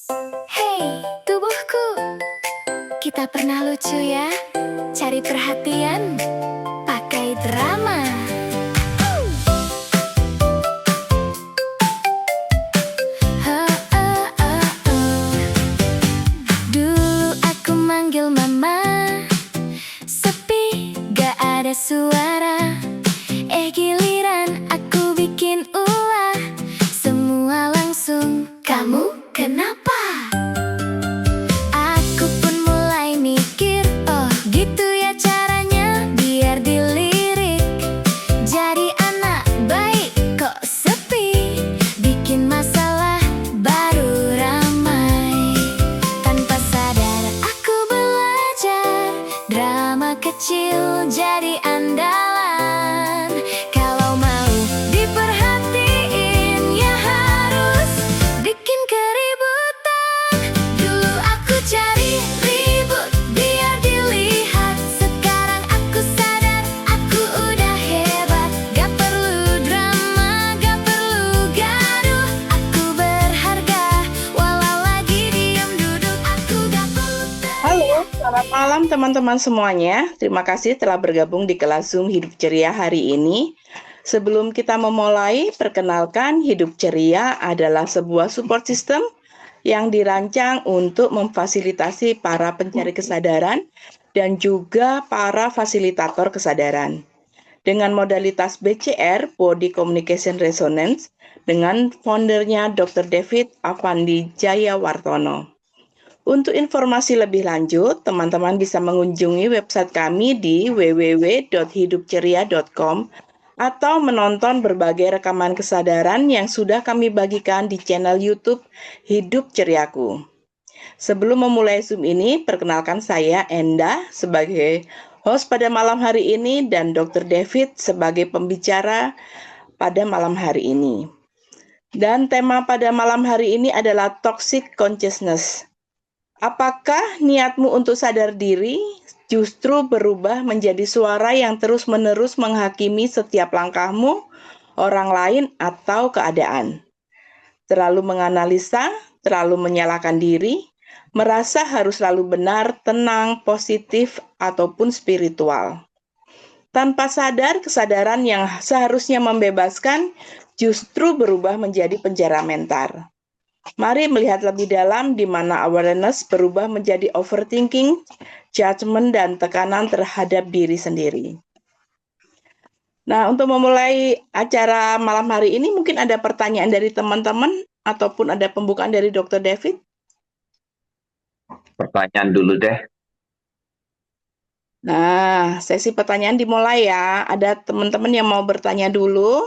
Hey, tubuhku, kita pernah lucu ya? Cari perhatian, pakai drama. Dulu aku manggil mama, sepi, gak ada suara. Giliran aku bikin ulah, semua langsung, kamu kenapa? Aku pun mulai mikir, oh gitu ya caranya biar dilirik. Jadi anak baik kok sepi, bikin masalah baru ramai. Tanpa sadar aku belajar, drama kecil jadi andalan. Kalau mau diperhatiin ya harus bikin keributan. Dulu aku cari ribut biar dilihat, sekarang aku sadar aku udah hebat. Gak perlu drama, gak perlu gaduh. Aku berharga walau lagi diem duduk. Aku gak perlu. Halo, selamat malam teman-teman semuanya. Terima kasih telah bergabung di kelas Zoom Hidup Ceria hari ini. Sebelum kita memulai, perkenalkan Hidup Ceria adalah sebuah support system yang dirancang untuk memfasilitasi para pencari kesadaran dan juga para fasilitator kesadaran. Dengan modalitas BCR, Body Communication Resonance, dengan foundernya Dr. David Avandi Jayawartono. Untuk informasi lebih lanjut, teman-teman bisa mengunjungi website kami di www.hidupceria.com atau menonton berbagai rekaman kesadaran yang sudah kami bagikan di channel YouTube Hidup Ceriaku. Sebelum memulai Zoom ini, perkenalkan saya Enda sebagai host pada malam hari ini dan Dr. David sebagai pembicara pada malam hari ini. Dan tema pada malam hari ini adalah Toxic Consciousness. Apakah niatmu untuk sadar diri justru berubah menjadi suara yang terus-menerus menghakimi setiap langkahmu, orang lain, atau keadaan? Terlalu menganalisa, terlalu menyalahkan diri, merasa harus selalu benar, tenang, positif, ataupun spiritual. Tanpa sadar, kesadaran yang seharusnya membebaskan justru berubah menjadi penjara mental. Mari melihat lebih dalam di mana awareness berubah menjadi overthinking, judgment, dan tekanan terhadap diri sendiri. Nah, untuk memulai acara malam hari ini, mungkin ada pertanyaan dari teman-teman ataupun ada pembukaan dari Dr. David? Pertanyaan dulu deh. Nah, sesi pertanyaan dimulai ya. Ada teman-teman yang mau bertanya dulu.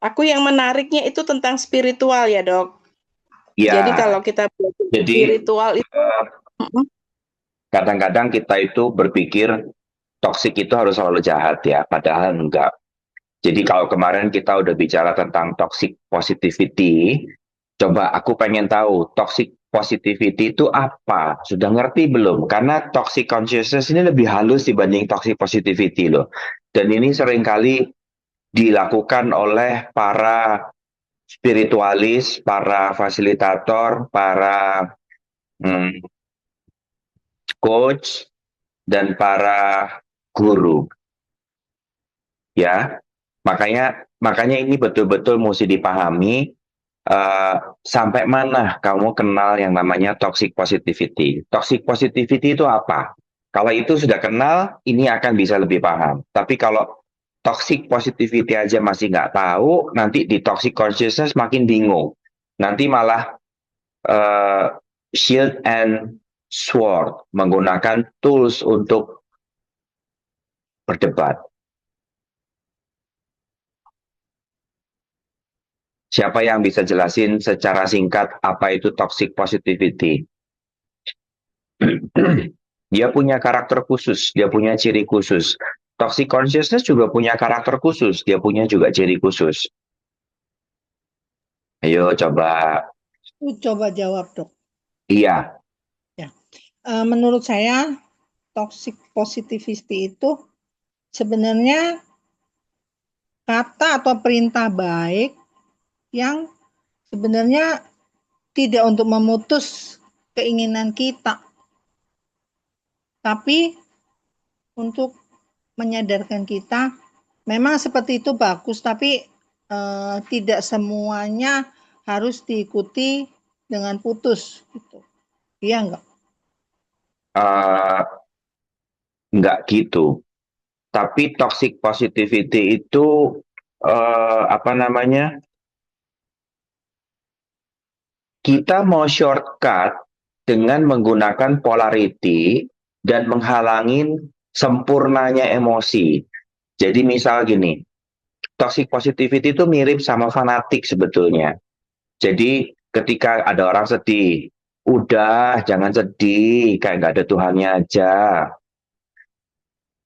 Aku yang menariknya itu tentang spiritual ya, Dok. Ya, Jadi kalau kita belajar jadi spiritual itu kadang-kadang kita itu berpikir toksik itu harus selalu jahat ya, padahal enggak. Jadi kalau kemarin kita udah bicara tentang toxic positivity, coba aku pengen tahu toxic positivity itu apa? Sudah ngerti belum? Karena toxic consciousness ini lebih halus dibanding toxic positivity loh. Dan ini seringkali dilakukan oleh para spiritualis, para fasilitator, para coach, dan para guru. Ya, makanya ini betul-betul mesti dipahami sampai mana kamu kenal yang namanya toxic positivity. Toxic positivity itu apa? Kalau itu sudah kenal, ini akan bisa lebih paham. Tapi kalau toxic positivity aja masih nggak tahu, nanti di toxic consciousness makin bingung. Nanti malah shield and sword, menggunakan tools untuk berdebat. Siapa yang bisa jelasin secara singkat apa itu toxic positivity? Dia punya karakter khusus, dia punya ciri khusus. Toxic consciousness juga punya karakter khusus, dia punya juga ciri khusus. Ayo coba. Coba jawab, Dok. Iya. Ya. Menurut saya, toxic positivity itu sebenarnya kata atau perintah baik yang sebenarnya tidak untuk memutus keinginan kita, tapi untuk menyadarkan kita memang seperti itu bagus, tapi tidak semuanya harus diikuti dengan putus gitu. Iya enggak? Eh, nggak gitu. Tapi toxic positivity itu apa namanya? Kita mau shortcut dengan menggunakan polarity dan menghalangi sempurnanya emosi. Jadi misal gini, toxic positivity itu mirip sama fanatik sebetulnya. Jadi ketika ada orang sedih, udah jangan sedih, kayak nggak ada Tuhannya aja.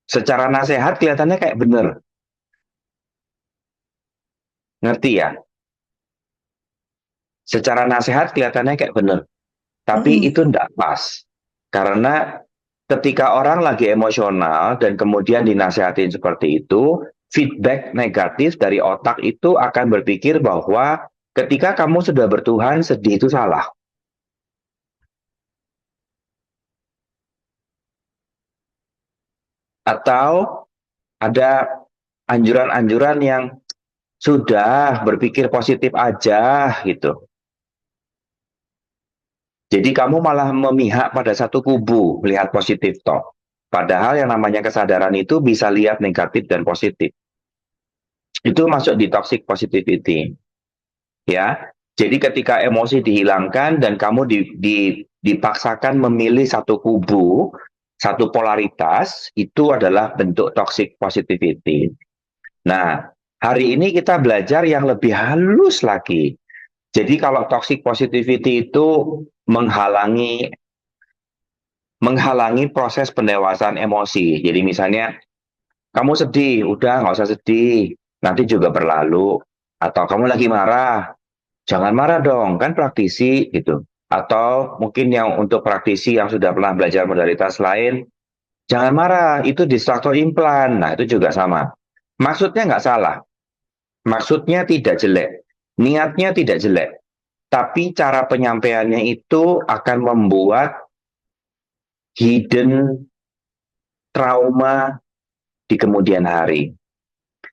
Secara nasihat kelihatannya kayak bener, ngerti ya? Secara nasihat kelihatannya kayak bener, tapi itu enggak pas. Karena ketika orang lagi emosional dan kemudian dinasihatin seperti itu, feedback negatif dari otak itu akan berpikir bahwa ketika kamu sudah bertuhan, sedih itu salah. Atau ada anjuran-anjuran yang sudah berpikir positif aja gitu. Jadi kamu malah memihak pada satu kubu, melihat positif toh. Padahal yang namanya kesadaran itu bisa lihat negatif dan positif. Itu masuk di toxic positivity. Ya. Jadi ketika emosi dihilangkan dan kamu dipaksakan memilih satu kubu, satu polaritas, itu adalah bentuk toxic positivity. Nah, hari ini kita belajar yang lebih halus lagi. Jadi kalau toxic positivity itu menghalangi proses pendewasaan emosi. Jadi misalnya kamu sedih, udah nggak usah sedih, nanti juga berlalu. Atau kamu lagi marah, jangan marah dong, kan praktisi gitu. Atau mungkin yang untuk praktisi yang sudah pernah belajar modalitas lain, jangan marah, itu distraktor implan. Nah itu juga sama. Maksudnya nggak salah, maksudnya tidak jelek, niatnya tidak jelek. Tapi cara penyampaiannya itu akan membuat hidden trauma di kemudian hari.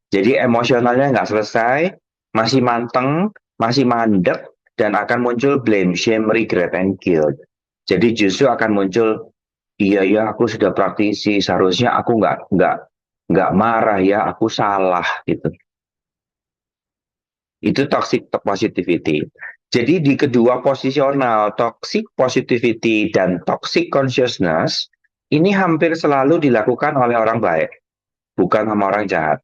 Jadi emosionalnya nggak selesai, masih manteng, masih mandek, dan akan muncul blame, shame, regret, and guilt. Jadi justru akan muncul, iya ya aku sudah praktisi, seharusnya aku nggak marah ya, aku salah gitu. Itu toxic positivity. Jadi di kedua posisional, toxic positivity dan toxic consciousness, ini hampir selalu dilakukan oleh orang baik, bukan sama orang jahat.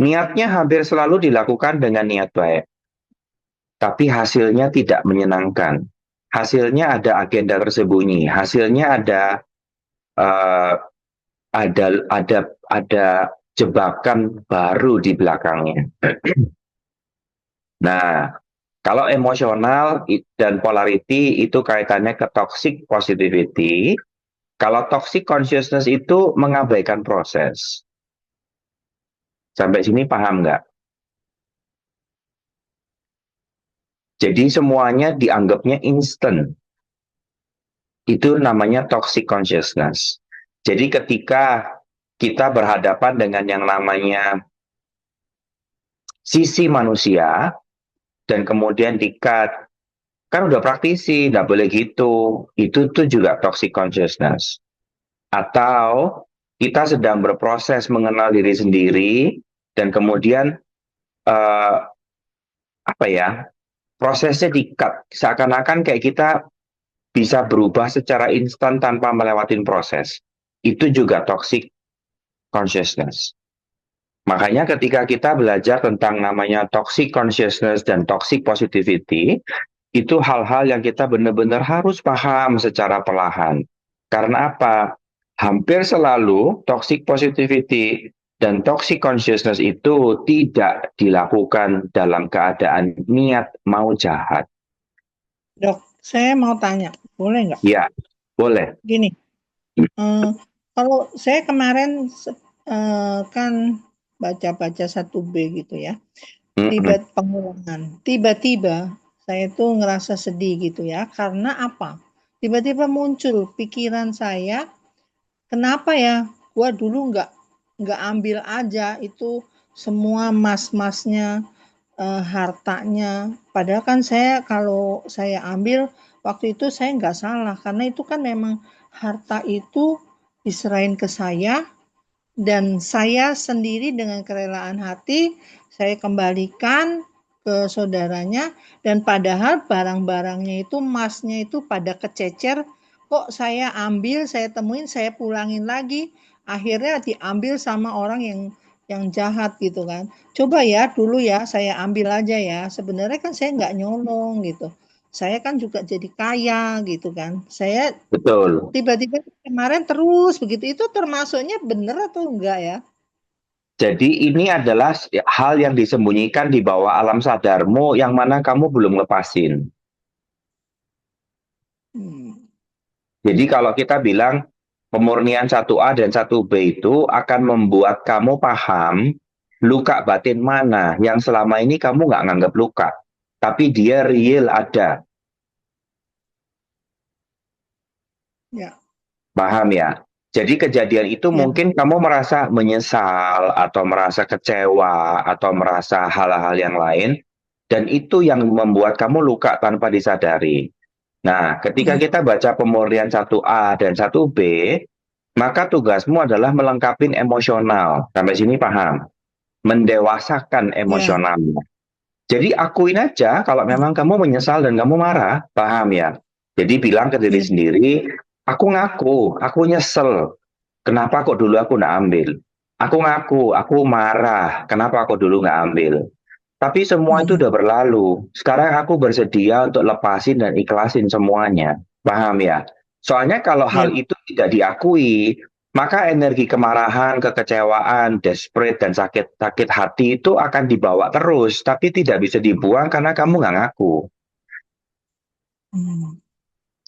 Niatnya hampir selalu dilakukan dengan niat baik, tapi hasilnya tidak menyenangkan. Hasilnya ada agenda tersembunyi, hasilnya uh, ada jebakan baru di belakangnya. Nah, kalau emosional dan polarity itu kaitannya ke toxic positivity. Kalau toxic consciousness itu mengabaikan proses. Sampai sini paham nggak? Jadi semuanya dianggapnya instant. Itu namanya toxic consciousness. Jadi ketika kita berhadapan dengan yang namanya sisi manusia, dan kemudian di-cut, kan udah praktisi, nggak boleh gitu. Itu tuh juga toxic consciousness. Atau kita sedang berproses mengenal diri sendiri, dan kemudian prosesnya di-cut. Seakan-akan kayak kita bisa berubah secara instan tanpa melewatin proses. Itu juga toxic consciousness. Makanya ketika kita belajar tentang namanya toxic consciousness dan toxic positivity, itu hal-hal yang kita benar-benar harus paham secara perlahan. Karena apa? Hampir selalu toxic positivity dan toxic consciousness itu tidak dilakukan dalam keadaan niat mau jahat. Dok, saya mau tanya, boleh nggak? Ya, boleh. Gini, kalau saya kemarin kan baca-baca 1B gitu ya, pengulangan. Tiba-tiba saya tuh ngerasa sedih gitu ya. Karena apa? Tiba-tiba muncul pikiran saya, kenapa ya gua dulu nggak ambil aja itu semua mas-masnya, hartanya. Padahal kan saya kalau saya ambil waktu itu saya nggak salah, karena itu kan memang harta itu diserahin ke saya dan saya sendiri dengan kerelaan hati saya kembalikan ke saudaranya, dan padahal barang-barangnya itu emasnya itu pada kececer, kok saya ambil, saya temuin, saya pulangin lagi, akhirnya diambil sama orang yang jahat gitu kan. Coba ya dulu ya saya ambil aja ya, sebenarnya kan saya nggak nyolong gitu. Saya kan juga jadi kaya gitu kan. Saya Betul. tiba-tiba kemarin terus begitu, itu termasuknya benar atau enggak ya? Jadi ini adalah hal yang disembunyikan di bawah alam sadarmu yang mana kamu belum lepasin. Hmm. Jadi kalau kita bilang pemurnian 1A dan 1B itu akan membuat kamu paham luka batin mana yang selama ini kamu nggak nganggap luka, tapi dia real ada. Ya, Paham ya? Jadi kejadian itu ya, mungkin kamu merasa menyesal atau merasa kecewa atau merasa hal-hal yang lain, dan itu yang membuat kamu luka tanpa disadari. Nah, ketika ya, kita baca pemurnian 1A dan 1B, maka tugasmu adalah melengkapi emosional. Sampai sini paham? Mendewasakan ya, emosionalnya. Jadi akuin aja kalau memang kamu menyesal dan kamu marah, paham ya? Jadi bilang ke diri ya, sendiri, aku ngaku, aku nyesel. Kenapa kok dulu aku nggak ambil? Aku ngaku, aku marah. Kenapa aku dulu nggak ambil? Tapi semua itu hmm, udah berlalu. Sekarang aku bersedia untuk lepasin dan ikhlasin semuanya. Paham ya? Soalnya kalau ya, hal itu tidak diakui, maka energi kemarahan, kekecewaan, desperate, dan sakit-sakit hati itu akan dibawa terus, tapi tidak bisa dibuang karena kamu nggak ngaku. hmm,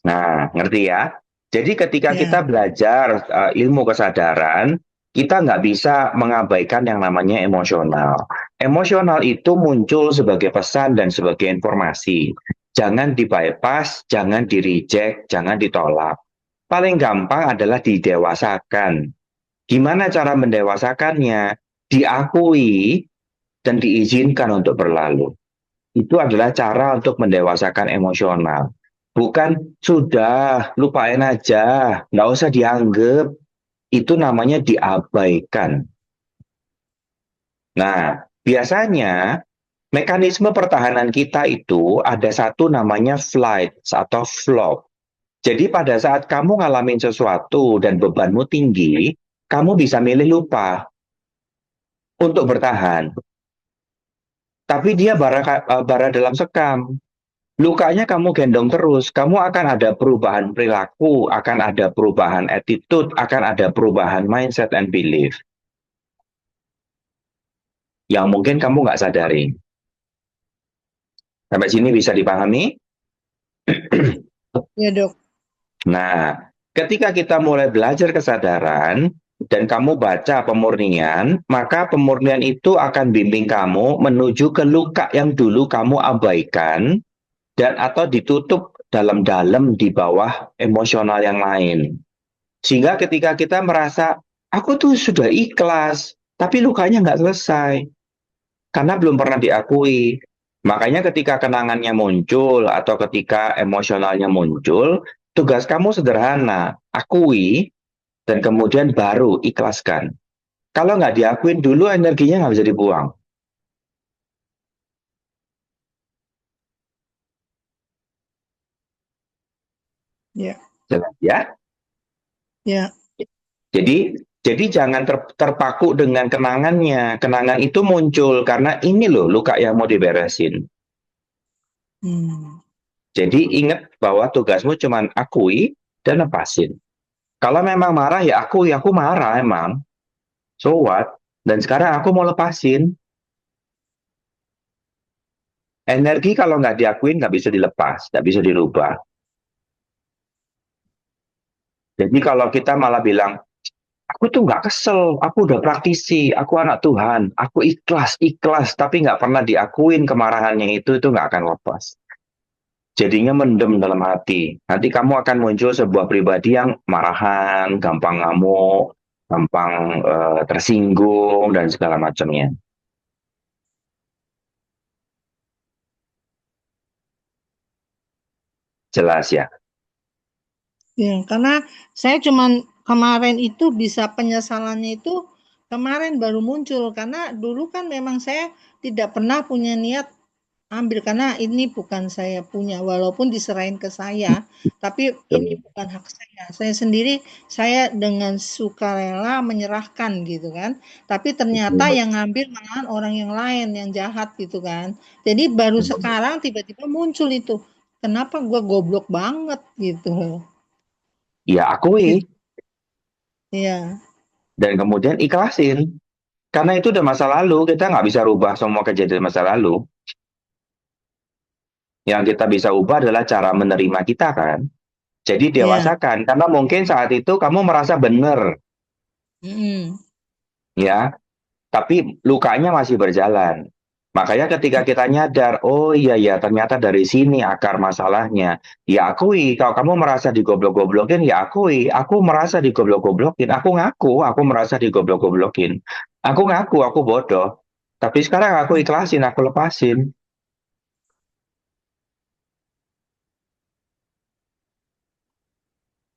Nah, ngerti ya? Jadi ketika kita ya, belajar ilmu kesadaran, kita nggak bisa mengabaikan yang namanya emosional. Emosional itu muncul sebagai pesan dan sebagai informasi. Jangan di-bypass, jangan di-reject, jangan ditolak. Paling gampang adalah didewasakan. Gimana cara mendewasakannya? Diakui dan diizinkan untuk berlalu. Itu adalah cara untuk mendewasakan emosional. Bukan sudah, lupain aja, nggak usah dianggap. Itu namanya diabaikan. Nah, biasanya mekanisme pertahanan kita itu ada satu namanya flight atau flop. Jadi pada saat kamu ngalamin sesuatu dan bebanmu tinggi, kamu bisa milih lupa untuk bertahan. Tapi dia bara dalam sekam. Lukanya kamu gendong terus, kamu akan ada perubahan perilaku, akan ada perubahan attitude, akan ada perubahan mindset and belief yang mungkin kamu nggak sadari. Sampai sini bisa dipahami? ya dok. Nah, ketika kita mulai belajar kesadaran dan kamu baca pemurnian, maka pemurnian itu akan bimbing kamu menuju ke luka yang dulu kamu abaikan dan atau ditutup dalam-dalam di bawah emosional yang lain. Sehingga ketika kita merasa, aku tuh sudah ikhlas, tapi lukanya nggak selesai. Karena belum pernah diakui. Makanya ketika kenangannya muncul atau ketika emosionalnya muncul, tugas kamu sederhana, akui, dan kemudian baru ikhlaskan. Kalau nggak diakuin dulu, energinya nggak bisa dibuang. Ya, Jelas ya? ya, Jadi jangan terpaku dengan kenangannya. Kenangan itu muncul karena ini loh luka yang mau diberesin. hmm, Jadi ingat bahwa tugasmu cuma akui dan lepasin. Kalau memang marah ya akui, aku marah emang. So what? Dan sekarang aku mau lepasin. Energi kalau nggak diakuin nggak bisa dilepas, nggak bisa dirubah. Jadi kalau kita malah bilang, aku tuh nggak kesel, aku udah praktisi, aku anak Tuhan, aku ikhlas, ikhlas, tapi nggak pernah diakuin kemarahannya itu nggak akan lepas. Jadinya mendem dalam hati. Nanti kamu akan muncul sebuah pribadi yang marahan, gampang ngamuk, gampang tersinggung, dan segala macamnya. Jelas ya? Ya, karena saya cuman kemarin itu bisa penyesalannya itu kemarin baru muncul karena dulu kan memang saya tidak pernah punya niat ambil karena ini bukan saya punya walaupun diserahin ke saya, tapi ini bukan hak saya. Saya sendiri saya dengan sukarela menyerahkan gitu kan. Tapi ternyata yang ngambil malahan orang yang lain yang jahat gitu kan. Jadi baru sekarang tiba-tiba muncul itu. Kenapa gua goblok banget gitu. Ya Gitu. akui, Iya, dan kemudian ikhlasin. Karena itu udah masa lalu, kita nggak bisa rubah semua kejadian masa lalu. Yang kita bisa ubah adalah cara menerima kita kan. Jadi iya. dewasakan, karena mungkin saat itu kamu merasa benar, Mm-mm. ya, tapi lukanya masih berjalan. Makanya ketika kita nyadar, oh iya ya ternyata dari sini akar masalahnya. Ya akui, kalau kamu merasa digoblok-goblokin, ya akui, aku merasa digoblok-goblokin, aku merasa digoblok-goblokin. Aku ngaku, aku bodoh. Tapi sekarang aku ikhlasin, aku lepasin.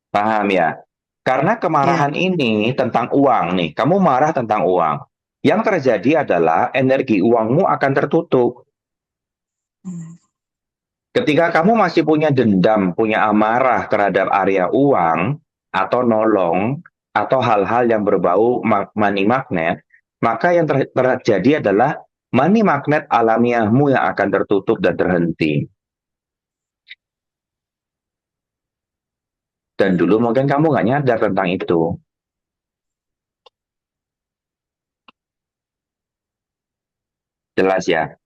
Paham ya? Karena Iya. kemarahan ini tentang uang nih, kamu marah tentang uang. Yang terjadi adalah energi uangmu akan tertutup. Mm. Ketika kamu masih punya dendam, punya amarah terhadap area uang, atau nolong, atau hal-hal yang berbau money magnet, maka yang terjadi adalah money magnet alamiahmu yang akan tertutup dan terhenti. Dan dulu mungkin kamu nggak nyadar tentang itu. Jelas ya?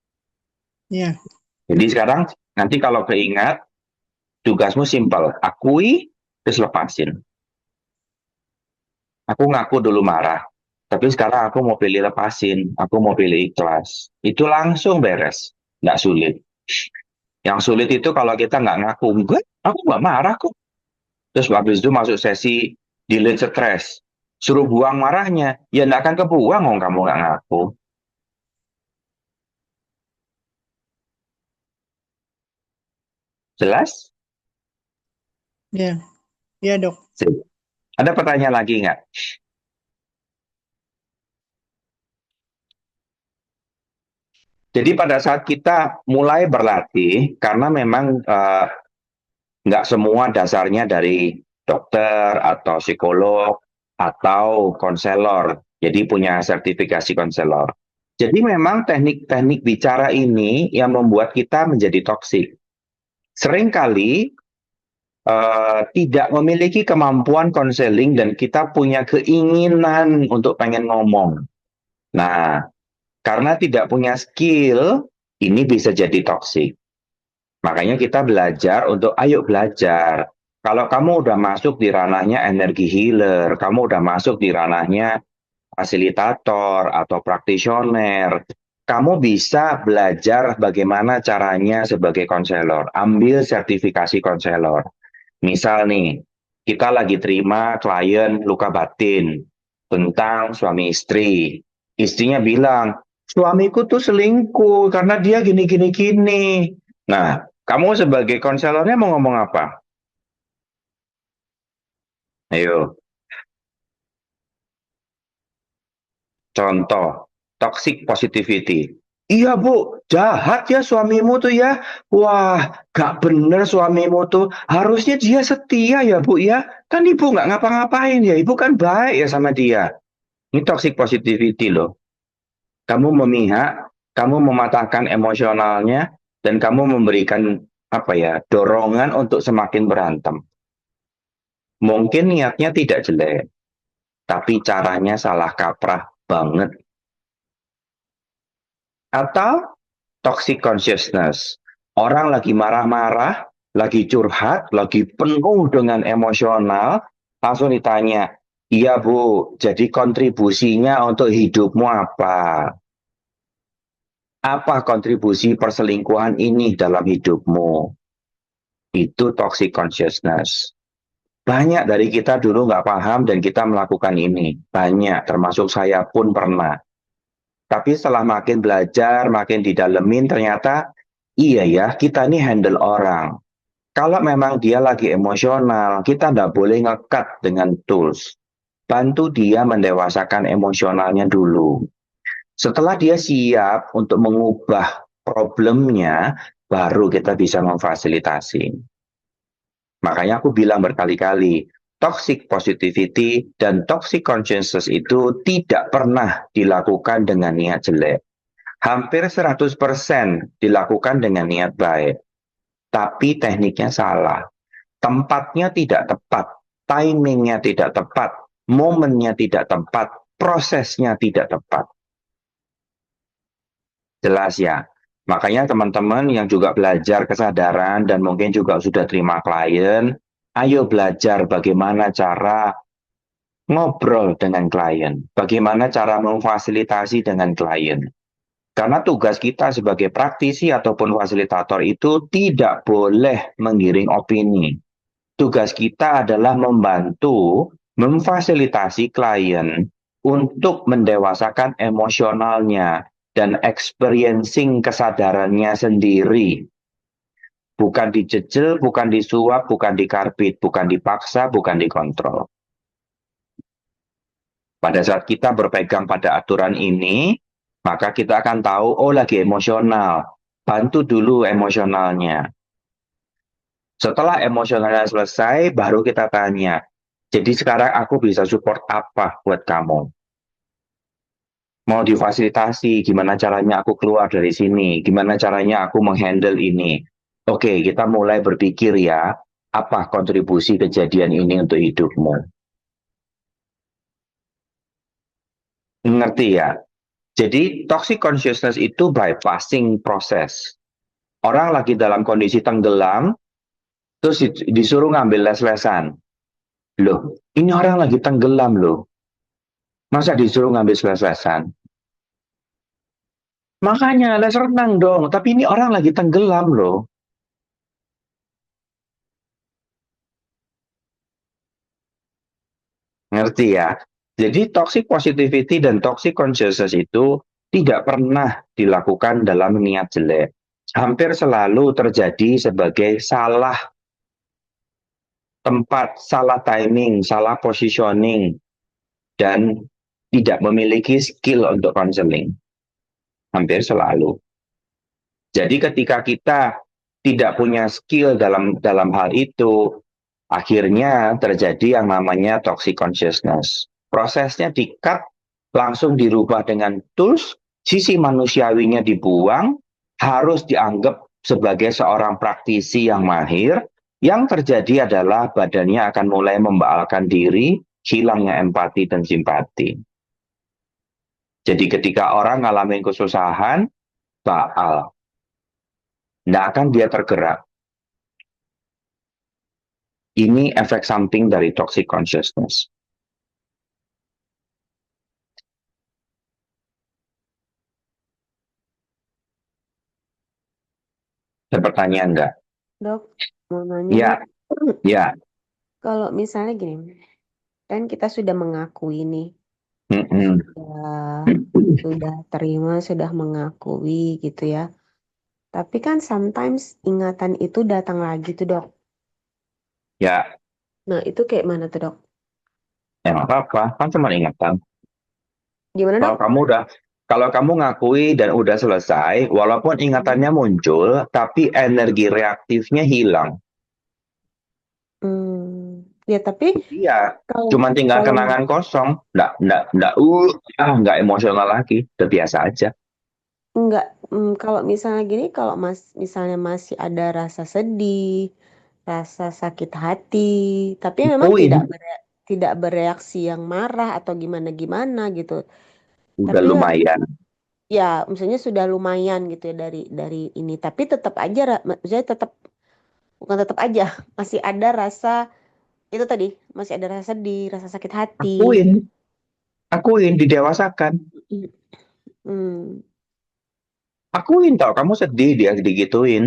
Iya. Jadi sekarang nanti kalau keingat, tugasmu simpel. Akui, terus lepasin. Aku ngaku dulu marah. Tapi sekarang aku mau pilih lepasin. Aku mau pilih ikhlas. Itu langsung beres. Nggak sulit. Yang sulit itu kalau kita nggak ngaku. Gue, aku nggak marah kok. Terus habis itu masuk sesi delete stress. Suruh buang marahnya. Ya nggak akan kebuang kalau kamu nggak ngaku. Jelas? Iya. Iya, Dok. Sip. Ada pertanyaan lagi nggak? Jadi pada saat kita mulai berlatih, karena memang nggak semua dasarnya dari dokter atau psikolog atau konselor. Jadi punya sertifikasi konselor. Jadi memang teknik-teknik bicara ini yang membuat kita menjadi toksik. Seringkali tidak memiliki kemampuan konseling dan kita punya keinginan untuk pengen ngomong. Nah, karena tidak punya skill, ini bisa jadi toksik. Makanya kita belajar untuk ayo belajar. Kalau kamu udah masuk di ranahnya energi healer, kamu udah masuk di ranahnya fasilitator atau praktisioner, kamu bisa belajar bagaimana caranya sebagai konselor. Ambil sertifikasi konselor. Misal nih, kita lagi terima klien luka batin tentang suami istri. Istrinya bilang, suamiku tuh selingkuh karena dia gini-gini gini. Nah, kamu sebagai konselornya mau ngomong apa? Ayo, contoh, toxic positivity. Iya bu, jahat ya suamimu tuh ya. Wah, gak bener suamimu tuh. Harusnya dia setia ya bu ya. Kan ibu gak ngapa-ngapain ya. Ibu kan baik ya sama dia. Ini toxic positivity loh. Kamu memihak, kamu mematahkan emosionalnya, dan kamu memberikan apa ya dorongan untuk semakin berantem. Mungkin niatnya tidak jelek, tapi caranya salah kaprah banget. Atau toxic consciousness. Orang lagi marah-marah, lagi curhat, lagi penuh dengan emosional, langsung ditanya, iya Bu, jadi kontribusinya untuk hidupmu apa? Apa kontribusi perselingkuhan ini dalam hidupmu? Itu toxic consciousness. Banyak dari kita dulu nggak paham dan kita melakukan ini. Banyak, termasuk saya pun pernah. Tapi setelah makin belajar, makin didalemin, ternyata iya ya, kita ini handle orang. Kalau memang dia lagi emosional, kita nggak boleh ngekat dengan tools. Bantu dia mendewasakan emosionalnya dulu. Setelah dia siap untuk mengubah problemnya, baru kita bisa memfasilitasi. Makanya aku bilang berkali-kali, toxic positivity dan toxic consciousness itu tidak pernah dilakukan dengan niat jelek. Hampir 100% dilakukan dengan niat baik. Tapi tekniknya salah. Tempatnya tidak tepat, timingnya tidak tepat, momennya tidak tepat, prosesnya tidak tepat. Jelas ya? Makanya teman-teman yang juga belajar kesadaran dan mungkin juga sudah terima klien, ayo belajar bagaimana cara ngobrol dengan klien, bagaimana cara memfasilitasi dengan klien. Karena tugas kita sebagai praktisi ataupun fasilitator itu tidak boleh menggiring opini. Tugas kita adalah membantu memfasilitasi klien untuk mendewasakan emosionalnya dan experiencing kesadarannya sendiri. Bukan dijejel, bukan disuap, bukan dikarbit, bukan dipaksa, bukan dikontrol. Pada saat kita berpegang pada aturan ini, maka kita akan tahu, oh lagi emosional. Bantu dulu emosionalnya. Setelah emosionalnya selesai, baru kita tanya, jadi sekarang aku bisa support apa buat kamu? Mau difasilitasi, gimana caranya aku keluar dari sini? Gimana caranya aku menghandle ini? Oke, kita mulai berpikir ya, apa kontribusi kejadian ini untuk hidupmu? Ngerti ya? Jadi, toxic consciousness itu bypassing proses. Orang lagi dalam kondisi tenggelam, terus disuruh ngambil les-lesan. Loh, ini orang lagi tenggelam loh. Masa disuruh ngambil les-lesan? Makanya les renang dong, tapi ini orang lagi tenggelam loh. Ngerti ya? Jadi toxic positivity dan toxic consciousness itu tidak pernah dilakukan dalam niat jelek. Hampir selalu terjadi sebagai salah tempat, salah timing, salah positioning, dan tidak memiliki skill untuk counseling. Hampir selalu. Jadi ketika kita tidak punya skill dalam hal itu, akhirnya terjadi yang namanya toxic consciousness. Prosesnya di-cut, langsung dirubah dengan tools, sisi manusiawinya dibuang, harus dianggap sebagai seorang praktisi yang mahir. Yang terjadi adalah badannya akan mulai membaalkan diri, hilangnya empati dan simpati. Jadi ketika orang ngalamin kesusahan, baal. Nggak akan dia tergerak. Ini efek samping dari toxic consciousness. Ada pertanyaan nggak? Dok, mau nanya Ya, nih, ya. kalau misalnya gini, kan kita sudah mengakui nih, Mm-mm. sudah terima, sudah mengakui gitu ya. Tapi kan sometimes ingatan itu datang lagi tuh dok. Ya, Nah itu kayak mana tuh dok? ya nggak apa-apa. Kan cuma ingatan. Gimana dok? Kalau kamu ngakui dan udah selesai, walaupun ingatannya muncul, tapi energi reaktifnya hilang. Ya tapi Iya, kalau cuma tinggal kalau kenangan kosong. Nggak emosional lagi. Udah biasa aja. enggak, kalau misalnya gini, kalau misalnya masih ada rasa sedih, rasa sakit hati, tapi memang Akuin, tidak bereaksi yang marah atau gimana-gimana gitu. udah Tapi lumayan. ya misalnya sudah lumayan gitu ya dari ini, tapi tetap aja maksudnya tetap, bukan tetap aja, masih ada rasa itu tadi, masih ada rasa sedih, rasa sakit hati. Akuin, didewasakan. Hmm. Akuin tau, kamu sedih dia digituin.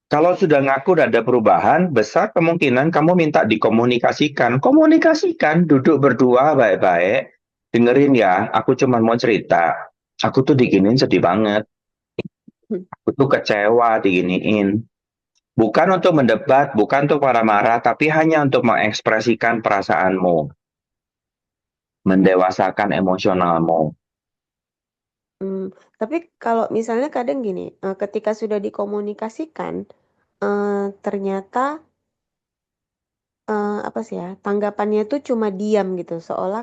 Kalau sudah ngaku udah ada perubahan, besar kemungkinan kamu minta dikomunikasikan. Komunikasikan, duduk berdua baik-baik. Dengerin ya, aku cuma mau cerita. Aku tuh diginiin sedih banget. Aku tuh kecewa diginiin. Bukan untuk mendebat, bukan untuk marah-marah, tapi hanya untuk mengekspresikan perasaanmu. Mendewasakan emosionalmu. Tapi kalau misalnya kadang gini, ketika sudah dikomunikasikan, ternyata apa sih ya, tanggapannya tuh cuma diam gitu, seolah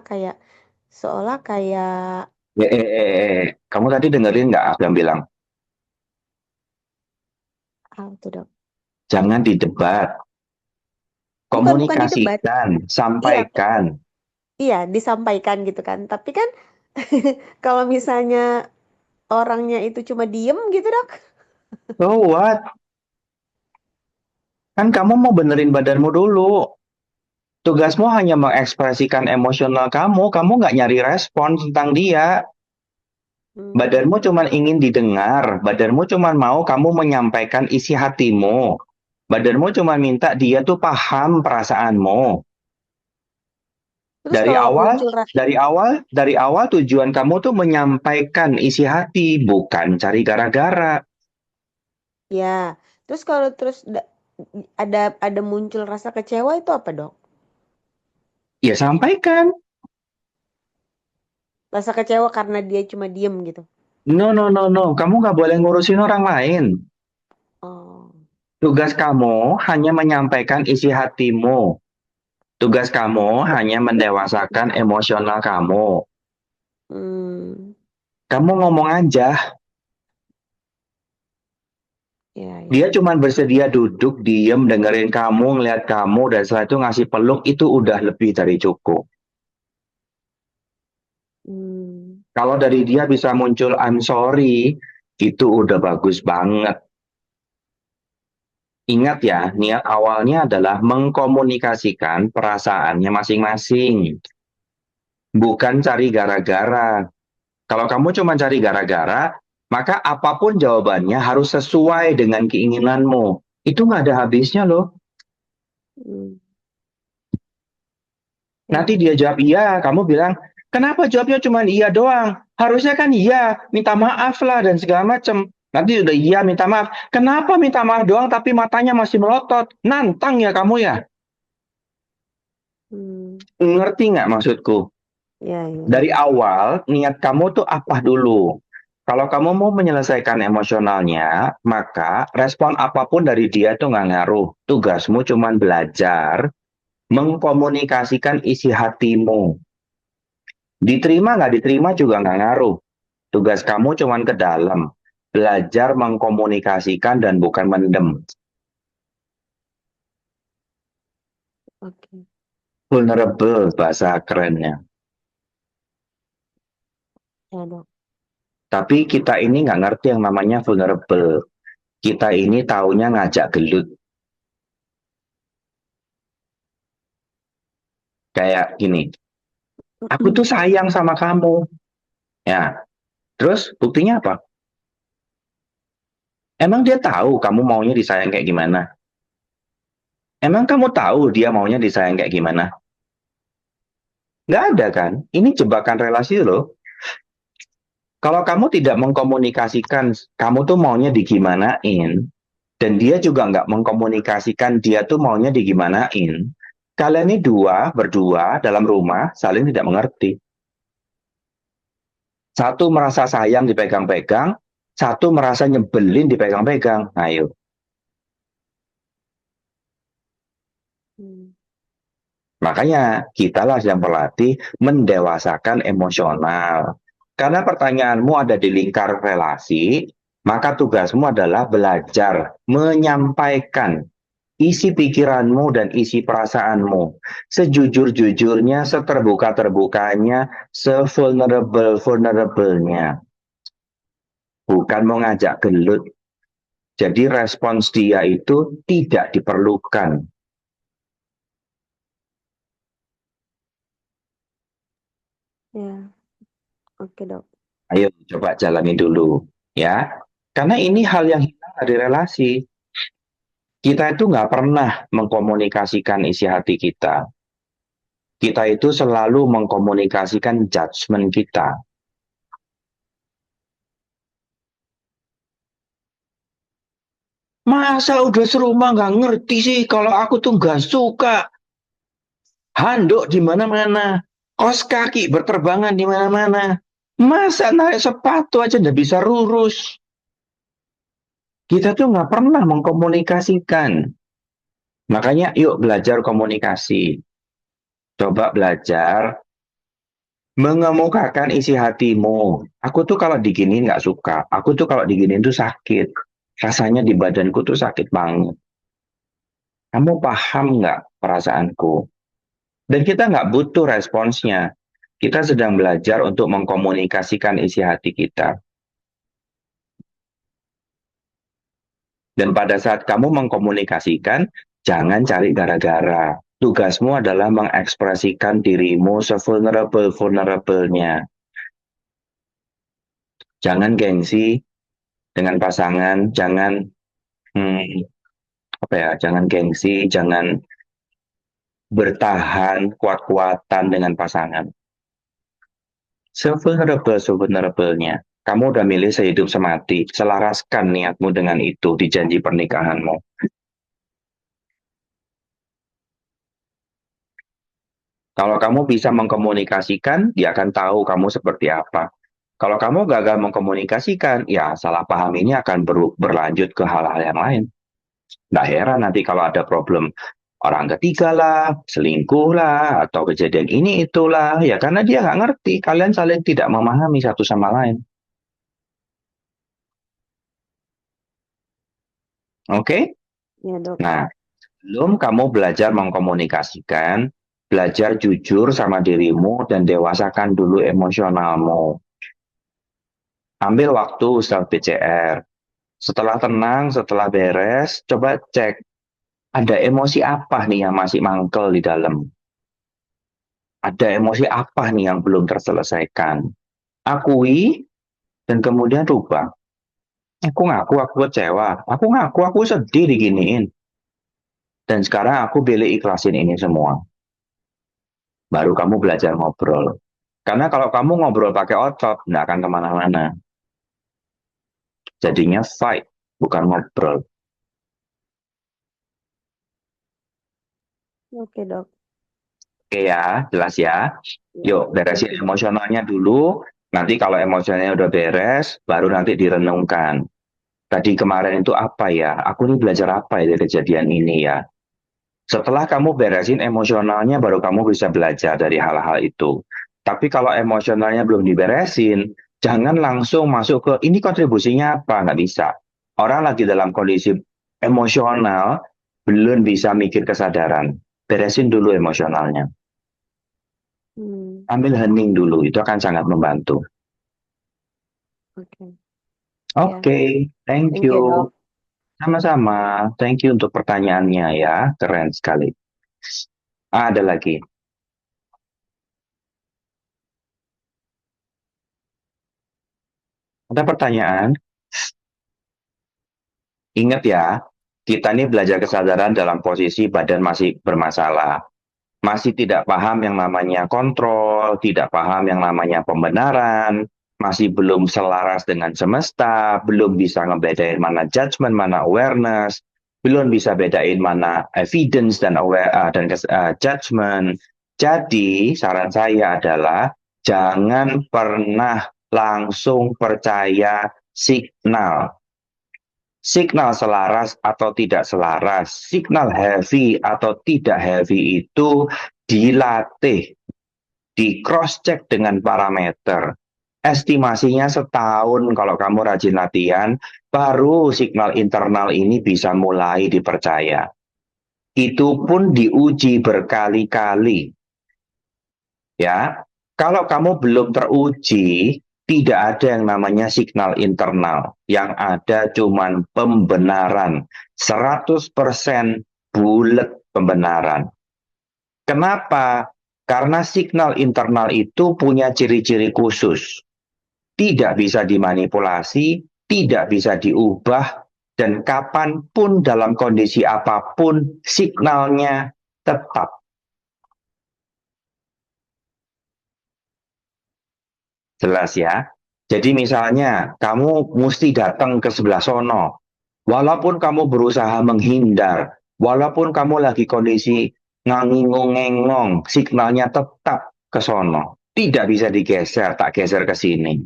kayak Kamu tadi dengerin nggak aku yang bilang? tuh dok. Jangan didebat, Bukan di debat. komunikasikan, Iya, sampaikan. iya disampaikan gitu kan. Tapi kan kalau misalnya orangnya itu cuma diem gitu dok. So what? Kan kamu mau benerin badanmu dulu. Tugasmu hanya mengekspresikan emosional kamu nggak nyari respon tentang dia. Badanmu cuma ingin didengar, badanmu cuma mau kamu menyampaikan isi hatimu. Badanmu cuma minta dia tuh paham perasaanmu. Terus Dari kalau awal, muncul dari awal tujuan kamu tuh menyampaikan isi hati, bukan cari gara-gara. ya, terus kalau ada muncul rasa kecewa itu apa dok? Ya sampaikan. Rasa kecewa karena dia cuma diem gitu. No, no, no, no. Kamu nggak boleh ngurusin orang lain. Oh. Tugas kamu hanya menyampaikan isi hatimu. Tugas kamu hanya mendewasakan emosional kamu. Hmm, Kamu ngomong aja, ya, ya. dia cuma bersedia duduk, diem, dengerin kamu, ngeliat kamu, dan setelah itu ngasih peluk, itu udah lebih dari cukup. Hmm, Kalau dari dia bisa muncul I'm sorry, itu udah bagus banget. Ingat ya, niat awalnya adalah mengkomunikasikan perasaannya masing-masing. Bukan cari gara-gara. Kalau kamu cuma cari gara-gara, maka apapun jawabannya harus sesuai dengan keinginanmu. Itu nggak ada habisnya loh. hmm, Nanti ya. dia jawab iya, kamu bilang, kenapa jawabnya cuma iya doang? Harusnya kan iya, minta maaf lah dan segala macam. Nanti udah iya minta maaf. Kenapa minta maaf doang tapi matanya masih melotot? Nantang ya kamu ya? Hmm, Ngerti nggak maksudku? ya, ya. Dari awal, niat kamu tuh apa dulu? Kalau kamu mau menyelesaikan emosionalnya, maka respon apapun dari dia tuh nggak ngaruh. Tugasmu cuma belajar mengkomunikasikan isi hatimu. Diterima nggak diterima juga nggak ngaruh. Tugas kamu cuma ke dalam. Belajar mengkomunikasikan dan bukan mendem. Oke. Vulnerable bahasa kerennya. Ya dok. Tapi kita ini nggak ngerti yang namanya vulnerable. Kita ini taunya ngajak gelut. Kayak gini, aku tuh sayang sama kamu. Ya, terus buktinya apa? Emang dia tahu kamu maunya disayang kayak gimana? Emang kamu tahu dia maunya disayang kayak gimana? Nggak ada kan? Ini jebakan relasi loh. Kalau kamu tidak mengkomunikasikan kamu tuh maunya digimanain, dan dia juga nggak mengkomunikasikan dia tuh maunya digimanain, kalian ini berdua dalam rumah saling tidak mengerti. Satu merasa sayang dipegang-pegang, satu merasa nyebelin dipegang-pegang. Ayo. Hmm, Makanya kitalah yang berlatih mendewasakan emosional. Karena pertanyaanmu ada di lingkar relasi, maka tugasmu adalah belajar menyampaikan isi pikiranmu dan isi perasaanmu. Sejujur-jujurnya, seterbuka-terbukanya, sevulnerable-vulnerable-nya. Bukan mau ngajak gelut. Jadi respons dia itu tidak diperlukan. ya. Oke dok. Ayo coba jalani dulu. Ya, karena ini hal yang hilang dari relasi. Kita itu nggak pernah mengkomunikasikan isi hati kita. Kita itu selalu mengkomunikasikan judgement kita. Masa udah serumah nggak ngerti sih kalau aku tuh nggak suka handuk di mana-mana, kos kaki berterbangan di mana-mana. Masa naik sepatu aja nggak bisa lurus. Kita tuh nggak pernah mengkomunikasikan. Makanya yuk belajar komunikasi. Coba belajar mengemukakan isi hatimu. Aku tuh kalau diginiin nggak suka. Aku tuh kalau diginiin tuh sakit. Rasanya di badanku tuh sakit banget. Kamu paham nggak perasaanku? Dan kita nggak butuh responsnya. Kita sedang belajar untuk mengkomunikasikan isi hati kita. Dan pada saat kamu mengkomunikasikan, jangan cari gara-gara. Tugasmu adalah mengekspresikan dirimu se-vulnerable-vulnerable-nya. Jangan gengsi dengan pasangan, jangan jangan gengsi, jangan bertahan kuat-kuatan dengan pasangan. Se-vulnerable-nya. Kamu udah milih sehidup semati, selaraskan niatmu dengan itu di janji pernikahanmu. Kalau kamu bisa mengkomunikasikan, dia akan tahu kamu seperti apa. Kalau kamu gagal mengkomunikasikan, ya salah paham ini akan berlanjut ke hal-hal yang lain. Nggak heran nanti kalau ada problem orang ketiga lah, selingkuh lah, atau kejadian ini itulah. Ya karena dia nggak ngerti, kalian saling tidak memahami satu sama lain. Oke? Ya, Dok. Nah, sebelum kamu belajar mengkomunikasikan, belajar jujur sama dirimu dan dewasakan dulu emosionalmu. Ambil waktu self PCR. Setelah tenang, setelah beres, coba cek ada emosi apa nih yang masih mangkel di dalam. Ada emosi apa nih yang belum terselesaikan. Akui dan kemudian rubah. Aku ngaku aku kecewa. Aku ngaku aku sedih diginiin. Dan sekarang aku pilih ikhlasin ini semua. Baru kamu belajar ngobrol. Karena kalau kamu ngobrol pakai otot, nggak akan kemana-mana. Jadinya fight, bukan ngobrol. Oke, Dok. Oke ya, jelas ya. Yuk, beresin emosionalnya dulu. Nanti kalau emosionalnya udah beres, baru nanti direnungkan. Tadi kemarin itu apa ya? Aku nih belajar apa ya dari kejadian ini ya? Setelah kamu beresin emosionalnya, baru kamu bisa belajar dari hal-hal itu. Tapi kalau emosionalnya belum diberesin, jangan langsung masuk ke ini kontribusinya apa, nggak bisa. Orang lagi dalam kondisi emosional, belum bisa mikir kesadaran. Beresin dulu emosionalnya. Ambil hening dulu, itu akan sangat membantu. Oke. Oke, thank Thank you, you. Dok. Sama-sama, thank you untuk pertanyaannya ya, keren sekali. Ada lagi. Ada pertanyaan? Ingat ya, kita ini belajar kesadaran dalam posisi badan masih bermasalah. Masih tidak paham yang namanya kontrol, tidak paham yang namanya pembenaran, masih belum selaras dengan semesta, belum bisa ngebedain mana judgment, mana awareness, belum bisa bedain mana evidence dan judgment. Jadi saran saya adalah jangan pernah langsung percaya signal. Signal selaras atau tidak selaras, signal heavy atau tidak heavy itu dilatih, di cross check dengan parameter. Estimasinya setahun kalau kamu rajin latihan, baru signal internal ini bisa mulai dipercaya. Itu pun diuji berkali-kali. Ya, kalau kamu belum teruji, tidak ada yang namanya signal internal. Yang ada cuman pembenaran. 100% bulat pembenaran. Kenapa? Karena signal internal itu punya ciri-ciri khusus. Tidak bisa dimanipulasi, tidak bisa diubah, Dan kapanpun dalam kondisi apapun, signalnya tetap. Jelas ya? Jadi misalnya, kamu mesti datang ke sebelah sono. Walaupun kamu berusaha menghindar, walaupun kamu lagi kondisi ngangingong-ngengong, signalnya tetap ke sono. Tidak bisa digeser, tak geser ke sini.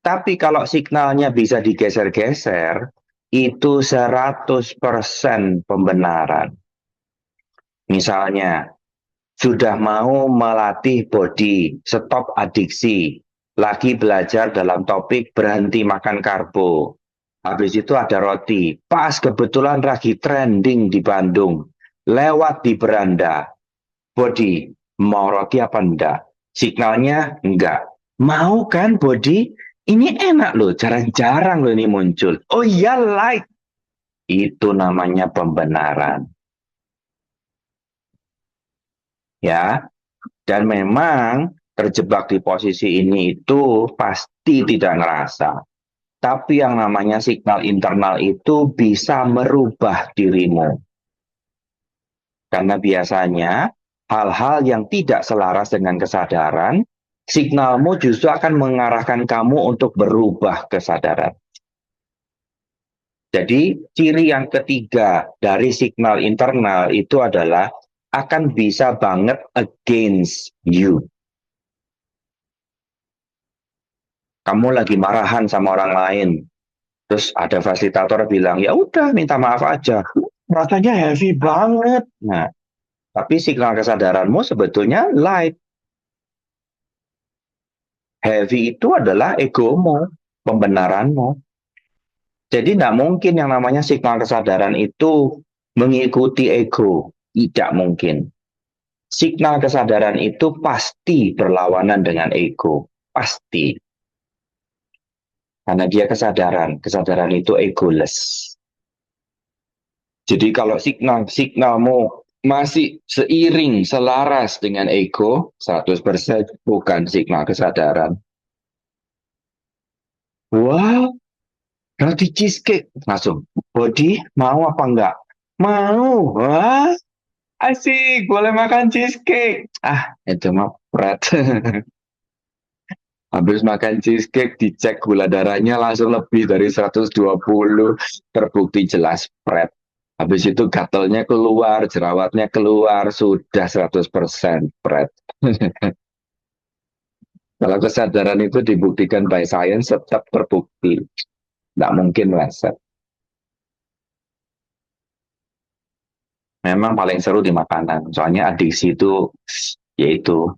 Tapi kalau signalnya bisa digeser-geser, itu 100% pembenaran. Misalnya, sudah mau melatih body, stop adiksi, lagi belajar dalam topik berhenti makan karbo. Habis itu ada roti, pas kebetulan lagi trending di Bandung, lewat di beranda. Body, mau roti apa enggak? Signalnya enggak. Mau kan body? Ini enak loh, jarang-jarang loh ini muncul. Oh iya, like. Itu namanya pembenaran. Ya, dan memang terjebak di posisi ini itu pasti tidak ngerasa. Tapi yang namanya signal internal itu bisa merubah dirimu. Karena biasanya hal-hal yang tidak selaras dengan kesadaran, signalmu justru akan mengarahkan kamu untuk berubah kesadaran. Jadi ciri yang ketiga dari signal internal itu adalah akan bisa banget against you. Kamu lagi marahan sama orang lain, terus ada fasilitator bilang, ya udah minta maaf aja. Rasanya heavy banget. Nah, tapi signal kesadaranmu sebetulnya light. Heavy itu adalah egomu, pembenaranmu. Jadi tidak mungkin yang namanya signal kesadaran itu mengikuti ego. Tidak mungkin. Signal kesadaran itu pasti berlawanan dengan ego. Pasti. Karena dia kesadaran. Kesadaran itu egoless. Jadi kalau signalmu masih seiring, selaras dengan ego, 100% bukan signal kesadaran. Wah, roti cheesecake. Langsung, body mau apa enggak? Mau. Wah, asik, boleh makan cheesecake. Ah, itu mah berat. Habis makan cheesecake, dicek gula darahnya langsung lebih dari 120. Terbukti jelas berat. Habis itu gatalnya keluar, jerawatnya keluar, sudah 100% berat. Kalau kesadaran itu dibuktikan by science, tetap terbukti. Tidak mungkin meleset. Memang paling seru di makanan. Soalnya adiksi itu, yaitu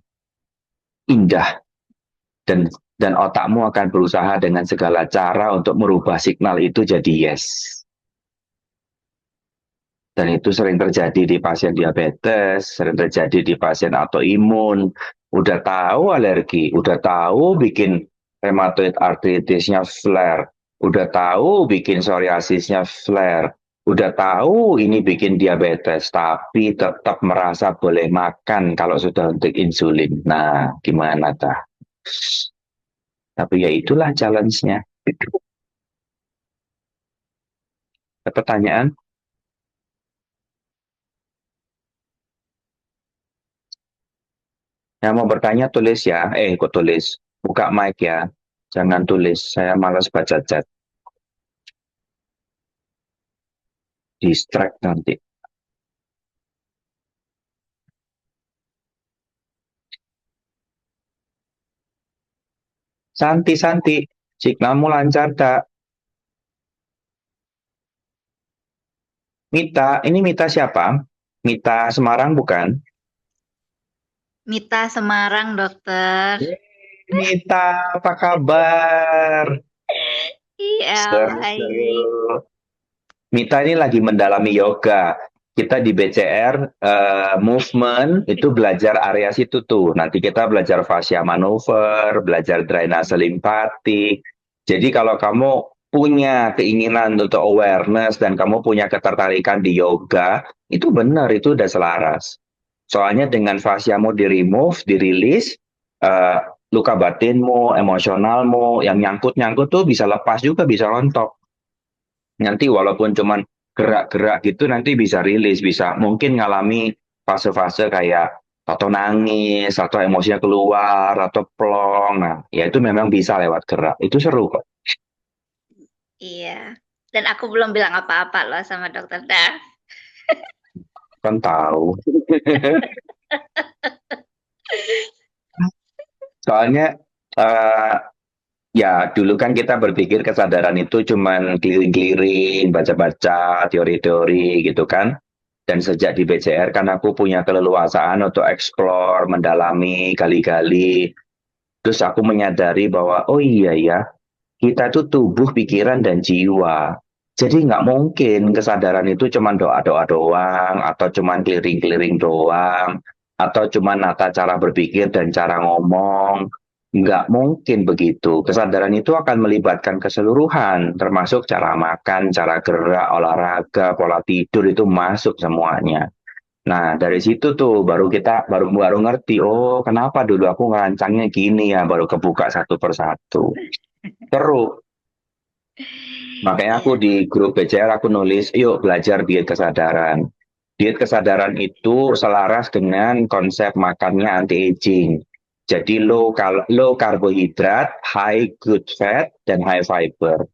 indah. Dan otakmu akan berusaha dengan segala cara untuk merubah signal itu jadi yes. Dan itu sering terjadi di pasien diabetes, sering terjadi di pasien autoimun. Udah tahu alergi, udah tahu bikin rheumatoid arthritisnya flare, udah tahu bikin psoriasisnya flare, udah tahu ini bikin diabetes, tapi tetap merasa boleh makan kalau sudah untuk insulin. Nah, gimana tah? Tapi ya itulah challenge-nya. Ada pertanyaan? Yang mau bertanya tulis ya. Kok tulis? Buka mic ya. Jangan tulis. Saya malas baca chat. Distract nanti. Santi. Signalmu lancar tak? Mita, ini Mita siapa? Mita Semarang bukan? Mita Semarang, dokter. Mita, apa kabar? Iya, Seru. Mita ini lagi mendalami yoga. Kita di BCR movement itu belajar area situ tuh. Nanti kita belajar fascia manuver, belajar drainase limpatik. Jadi kalau kamu punya keinginan untuk awareness dan kamu punya ketertarikan di yoga, itu benar, itu udah selaras. Soalnya dengan fasciamu di-remove, dirilis, luka batinmu, emosionalmu, yang nyangkut-nyangkut tuh bisa lepas juga, bisa rontok. Nanti walaupun cuman gerak-gerak gitu nanti bisa rilis, bisa mungkin ngalami fase-fase kayak atau nangis, atau emosinya keluar, atau plong. Nah, ya itu memang bisa lewat gerak. Itu seru kok. Iya. Dan aku belum bilang apa-apa loh sama dokter dah. Kan tahu. Soalnya eh, ya dulu kan kita berpikir kesadaran itu cuman keliling-keliling, baca-baca teori-teori gitu kan. Dan sejak di BCR kan aku punya keleluasaan untuk explore, mendalami, gali-gali. Terus aku menyadari bahwa oh iya ya, kita tuh tubuh, pikiran, dan jiwa. Jadi nggak mungkin kesadaran itu cuma doa-doa doang, atau cuma keliling-keliling doang, atau cuma nata cara berpikir dan cara ngomong. Nggak mungkin begitu. Kesadaran itu akan melibatkan keseluruhan, termasuk cara makan, cara gerak, olahraga, pola tidur itu masuk semuanya. Nah, dari situ tuh baru kita baru baru ngerti, oh kenapa dulu aku ngerancangnya gini ya, baru kebuka satu persatu. Seru. Makanya aku Iya. di grup BCR aku nulis, yuk belajar diet kesadaran. Diet kesadaran itu selaras dengan konsep makannya anti-aging. Jadi low karbohidrat, high good fat, dan high fiber.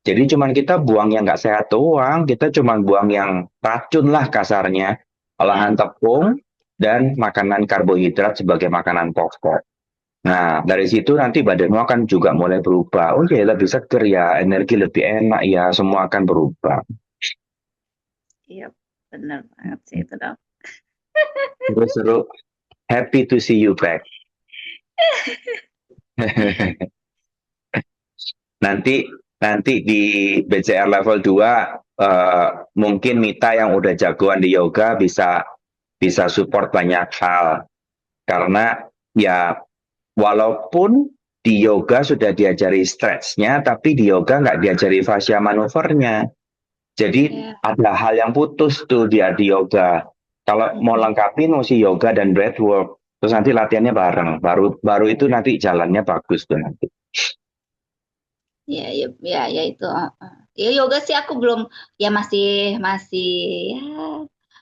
Jadi cuman kita buang yang nggak sehat doang, kita cuman buang yang racun lah kasarnya. Olahan tepung dan makanan karbohidrat sebagai makanan pokok. Nah, dari situ nanti badanmu akan juga mulai berubah. Oh ya, lebih seger ya, energi lebih enak ya, semua akan berubah. Iya, benar banget sih itu dok. Seru-seru. Happy to see you back. Nanti nanti di BCR level 2 mungkin Mita yang udah jagoan di yoga bisa bisa support banyak hal. Karena ya walaupun di yoga sudah diajari stretchnya, tapi di yoga nggak diajari fascia manuvernya. Jadi Iya. ada hal yang putus tuh dia di yoga. Kalau mau lengkapin mesti yoga dan breathwork. Terus nanti latihannya bareng. Baru itu nanti jalannya bagus tuh nanti. Iya, iya, iya, ya itu. Ya yoga sih aku belum, ya masih masih ya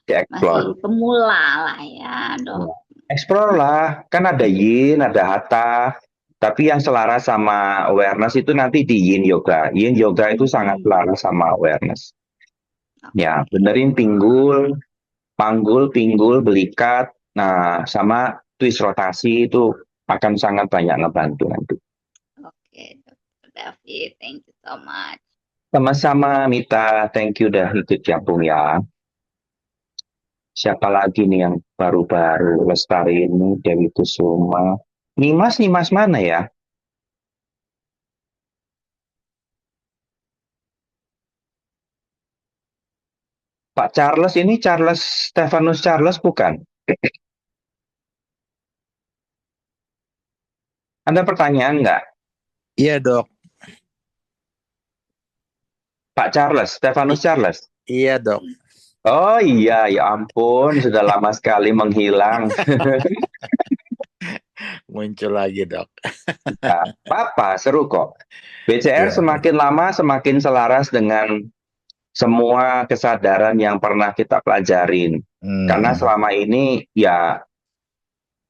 Di masih explore. pemula lah ya dok. Explore lah. Kan ada yin, ada hatha. Tapi yang selaras sama awareness itu nanti di yin yoga. Yin yoga itu sangat selaras sama awareness. Ya, benerin pinggul, panggul, pinggul, belikat. Nah, sama twist rotasi itu akan sangat banyak ngebantu nanti. Oke, Dr. David, thank you so much. Sama-sama Mita, thank you udah ikut gabung ya. Siapa lagi nih yang baru-baru Lestari ini, Dewi Kusuma. Nimas mana ya? Pak Charles ini Charles Stefanus Charles bukan? Ada pertanyaan nggak? Iya dok, Pak Charles, Stefanus Charles? iya dok. Oh iya, ya ampun, sudah lama sekali menghilang. Muncul lagi dok. Nah, apa, seru kok. BCR Iya. semakin lama semakin selaras dengan semua kesadaran yang pernah kita pelajarin. Karena selama ini ya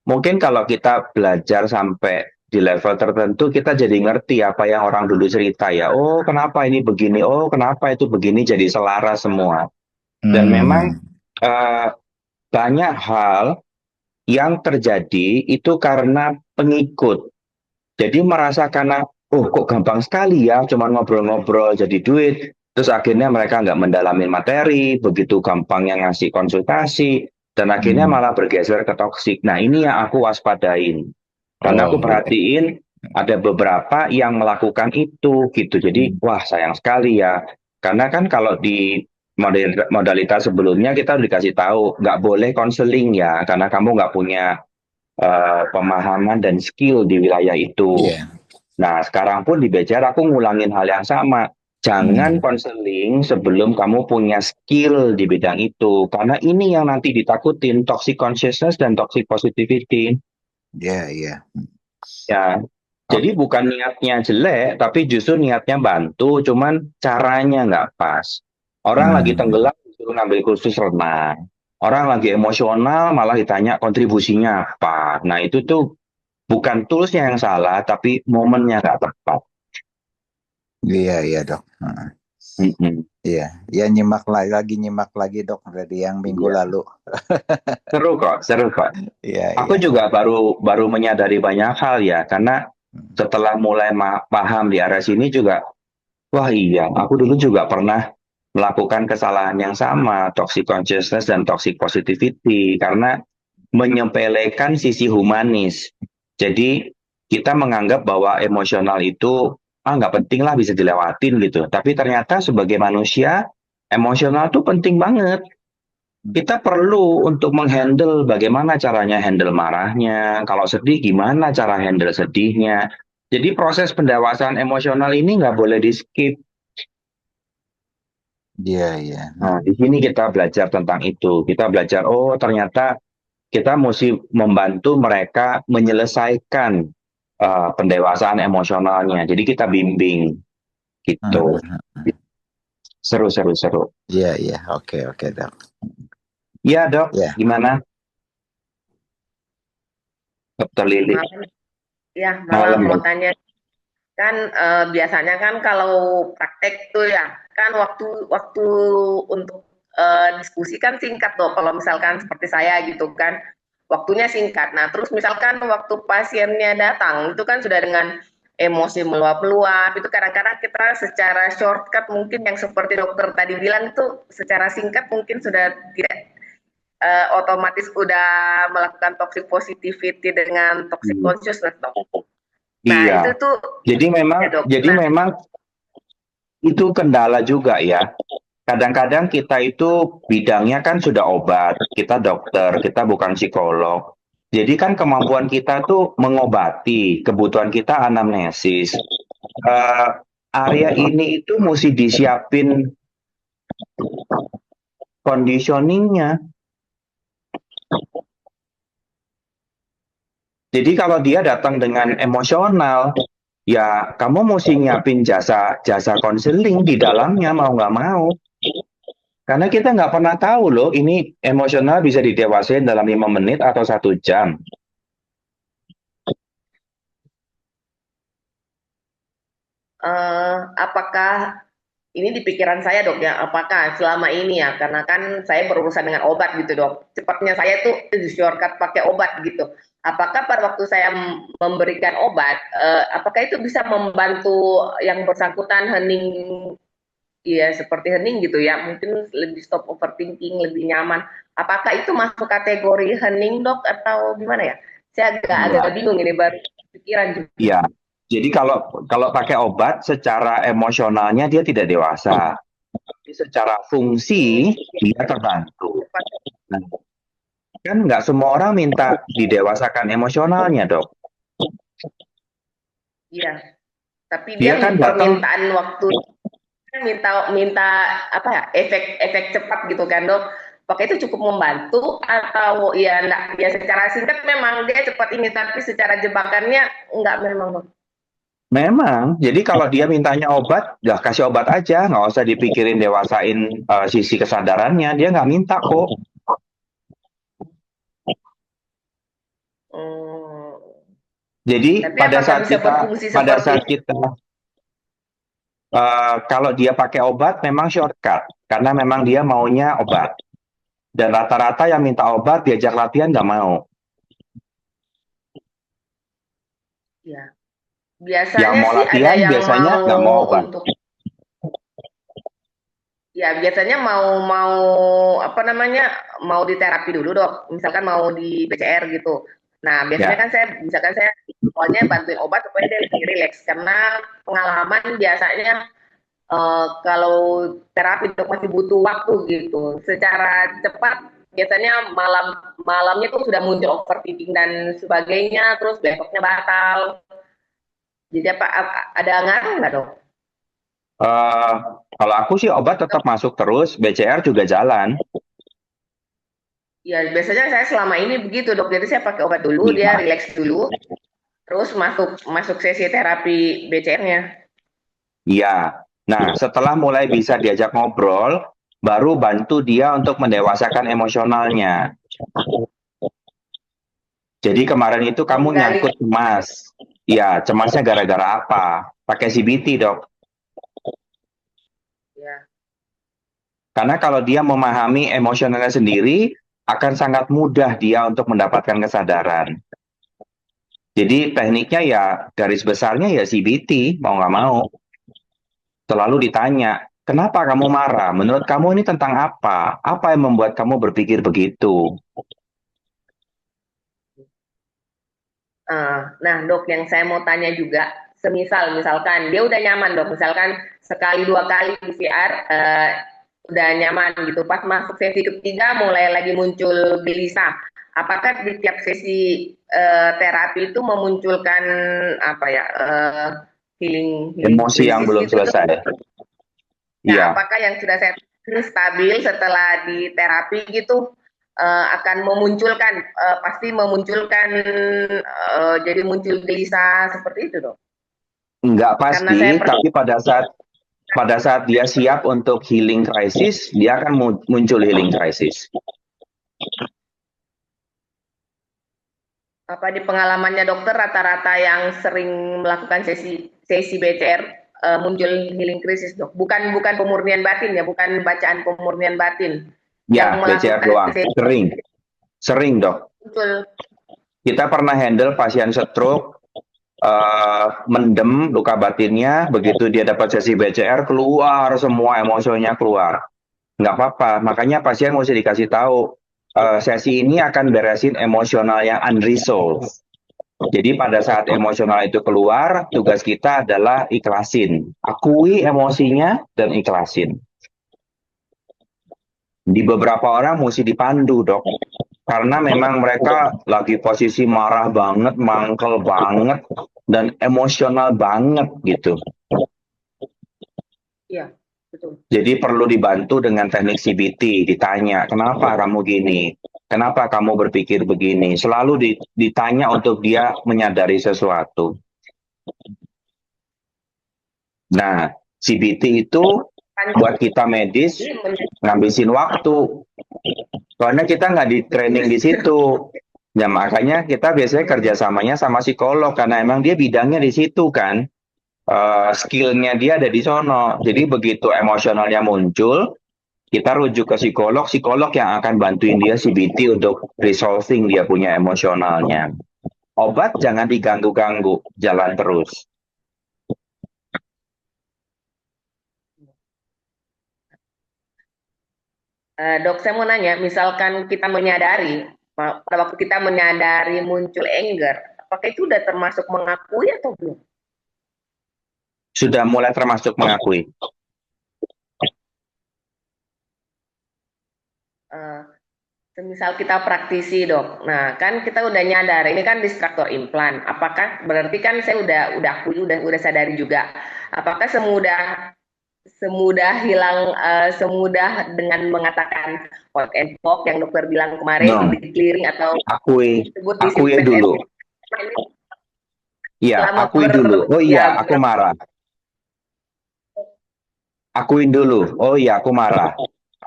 mungkin kalau kita belajar sampai di level tertentu kita jadi ngerti apa yang orang dulu cerita ya. Oh, kenapa ini begini? Oh, kenapa itu begini? Jadi selaras semua. Dan memang banyak hal yang terjadi itu karena pengikut. Jadi merasa karena, oh kok gampang sekali ya, cuma ngobrol-ngobrol jadi duit. Terus akhirnya mereka nggak mendalami materi, begitu gampangnya ngasih konsultasi, dan akhirnya malah bergeser ke toksik. Nah ini yang aku waspadain. Karena aku perhatiin ada beberapa yang melakukan itu gitu. Jadi wah sayang sekali ya. Karena kan kalau di modalitas sebelumnya kita udah dikasih tahu nggak boleh konseling ya, karena kamu nggak punya pemahaman dan skill di wilayah itu. Iya. Nah, sekarang pun di BCR aku ngulangin hal yang sama. Jangan konseling sebelum kamu punya skill di bidang itu. Karena ini yang nanti ditakutin, toxic consciousness dan toxic positivity. Iya, iya. Ya, Jadi bukan niatnya jelek, tapi justru niatnya bantu, cuman caranya nggak pas. Orang lagi tenggelam, disuruh ngambil kursus renang. Orang lagi emosional, malah ditanya kontribusinya apa. Nah itu tuh bukan toolsnya yang salah, tapi momennya nggak tepat. Iya dok. Mm-mm. Iya, ya nyimak lagi dok dari yang minggu Iya. lalu. Seru kok. Iya. Aku juga baru menyadari banyak hal ya, karena setelah mulai paham di arah sini juga, wah iya, aku dulu juga pernah melakukan kesalahan yang sama, toxic consciousness dan toxic positivity, karena menyepelekan sisi humanis. Jadi kita menganggap bahwa emosional itu nggak penting lah, bisa dilewatin gitu. Tapi ternyata sebagai manusia, emosional tuh penting banget. Kita perlu untuk menghandle bagaimana caranya handle marahnya. Kalau sedih, gimana cara handle sedihnya. Jadi proses pendewasaan emosional ini nggak boleh di skip. Iya. Nah, di sini kita belajar tentang itu. Kita belajar, oh ternyata kita mesti membantu mereka menyelesaikan pendewasaan emosionalnya. Jadi kita bimbing gitu. Seru. Iya. Oke dok. Iya dok, Ya. gimana? Dokter Lili. Ya, Malam, malah mau Dok. tanya kan biasanya kan kalau praktek tuh ya kan waktu untuk diskusi kan singkat tuh. Kalau misalkan seperti saya gitu kan waktunya singkat. Nah terus misalkan waktu pasiennya datang itu kan sudah dengan emosi meluap-luap itu kadang-kadang kita secara shortcut mungkin yang seperti dokter tadi bilang itu secara singkat mungkin sudah tidak otomatis udah melakukan toxic positivity dengan toxic consciousness dok. Nah Iya. itu tuh Jadi memang, ya, dok. memang itu kendala juga ya. Kadang-kadang kita itu bidangnya kan sudah obat, kita dokter, kita bukan psikolog. Jadi kan kemampuan kita tuh mengobati, kebutuhan kita anamnesis. Area ini itu mesti disiapin conditioningnya. Jadi kalau dia datang dengan emosional, ya kamu mesti nyiapin jasa konseling di dalamnya, mau nggak mau. Karena kita nggak pernah tahu loh, ini emosional bisa didewasain dalam 5 menit atau 1 jam. Apakah ini di pikiran saya dok ya, apakah selama ini ya, karena kan saya berurusan dengan obat gitu dok, cepatnya saya tuh di shortcut pakai obat gitu. Apakah pada waktu saya memberikan obat, apakah itu bisa membantu yang bersangkutan hening, ya seperti hening gitu ya, mungkin lebih stop overthinking, lebih nyaman. Apakah itu masuk kategori hening dok atau gimana ya? Saya agak bingung ini baru pikiran juga. Iya. Jadi kalau pakai obat secara emosionalnya dia tidak dewasa, tapi secara fungsi dia terbantu. Nah, kan nggak semua orang minta didewasakan emosionalnya dok. Iya, tapi Dia dia kan datang, permintaan waktu minta apa ya efek cepat gitu kan dok. Apakah itu cukup membantu atau ya enggak, ya secara singkat memang dia cepat ini tapi secara jebakannya enggak memang dok. memang. Jadi kalau dia mintanya obat, ya kasih obat aja, nggak usah dipikirin dewasain sisi kesadarannya. Dia nggak minta kok. Jadi Tapi pada apakah saat bisa kita, berfungsi seperti kalau dia pakai obat memang shortcut, karena memang dia maunya obat. Dan rata-rata yang minta obat diajak latihan nggak mau. ya biasanya Yang mau sih ada latihan yang biasanya nggak mau obat. untuk ya biasanya mau apa namanya mau di terapi dulu dok, misalkan mau di PCR gitu. Nah biasanya Ya. kan saya awalnya bantuin obat supaya dia lebih rileks karena pengalaman biasanya kalau terapi dok masih butuh waktu gitu. Secara cepat biasanya malamnya tuh sudah muncul overthinking dan sebagainya, terus besoknya batal. Jadi ada ngaruh nggak dok? Kalau aku sih obat tetap masuk terus, BCR juga jalan. Ya biasanya saya selama ini begitu dok. Jadi saya pakai obat dulu, dia rileks dulu. terus masuk sesi terapi BCR-nya. Iya. Nah, setelah mulai bisa diajak ngobrol, baru bantu dia untuk mendewasakan emosionalnya. Jadi kemarin itu kamu Menggali. nyangkut cemas. Ya, cemasnya gara-gara apa? Pakai CBT, Dok. Ya. Karena kalau dia memahami emosionalnya sendiri, akan sangat mudah dia untuk mendapatkan kesadaran. Jadi tekniknya ya garis besarnya ya CBT, mau nggak mau. Selalu ditanya, kenapa kamu marah? Menurut kamu ini tentang apa? Apa yang membuat kamu berpikir begitu? Nah, Dok, yang saya mau tanya juga, misalkan dia udah nyaman, Dok, misalkan sekali dua kali PCR udah nyaman gitu, pas masuk sesi ketiga mulai lagi muncul gelisah. Apakah di tiap sesi terapi itu memunculkan apa ya healing Emosi yang crisis belum gitu, Dok? selesai. Nah, Iya, apakah yang sudah saya stabil setelah di terapi gitu akan memunculkan pasti memunculkan jadi muncul gelisah seperti itu, Dok. nggak Karena saya pasti, tapi pada saat dia siap untuk healing crisis, dia akan muncul healing crisis. apa di pengalamannya dokter rata-rata yang sering melakukan sesi BCR muncul healing crisis, Dok. Bukan pemurnian batin ya, bukan bacaan pemurnian batin. Ya, BCR doang. Sering, Dok. Muncul. Kita pernah handle pasien stroke, mendem luka batinnya, begitu dia dapat sesi BCR, keluar semua emosinya keluar. Nggak apa-apa, makanya pasien mesti dikasih tahu, sesi ini akan beresin emosional yang unresolved. Jadi pada saat emosional itu keluar, tugas kita adalah ikhlasin. Akui emosinya dan ikhlasin. Di beberapa orang mesti dipandu, Dok. Karena memang mereka lagi posisi marah banget, mangkel banget, dan emosional banget gitu. Iya, betul. Jadi perlu dibantu dengan teknik CBT, ditanya, kenapa kamu gini? Kenapa kamu berpikir begini? Selalu ditanya untuk dia menyadari sesuatu. Nah, CBT itu buat kita medis ngabisin waktu. Karena kita nggak di training di situ. Ya makanya kita biasanya kerjasamanya sama psikolog karena emang dia bidangnya di situ kan. Skillnya dia ada di sono. Jadi begitu emosionalnya muncul, kita rujuk ke psikolog, psikolog yang akan bantuin dia CBT untuk resolving dia punya emosionalnya. Obat jangan diganggu-ganggu, jalan terus. Dok, saya mau nanya, misalkan kita menyadari, pada waktu kita menyadari muncul anger, apakah itu udah termasuk mengakui atau belum? Sudah mulai termasuk mengakui. Misal kita praktisi, Dok. Nah, kan kita udah nyadar ini kan distraktor implan. Apakah berarti kan saya udah akui, udah sadari juga. Apakah semudah hilang semudah dengan mengatakan quote and pop yang dokter bilang kemarin di clearing atau akui dulu. Iya, akui dulu. Oh iya, aku marah. Akuin dulu. Oh iya, aku marah.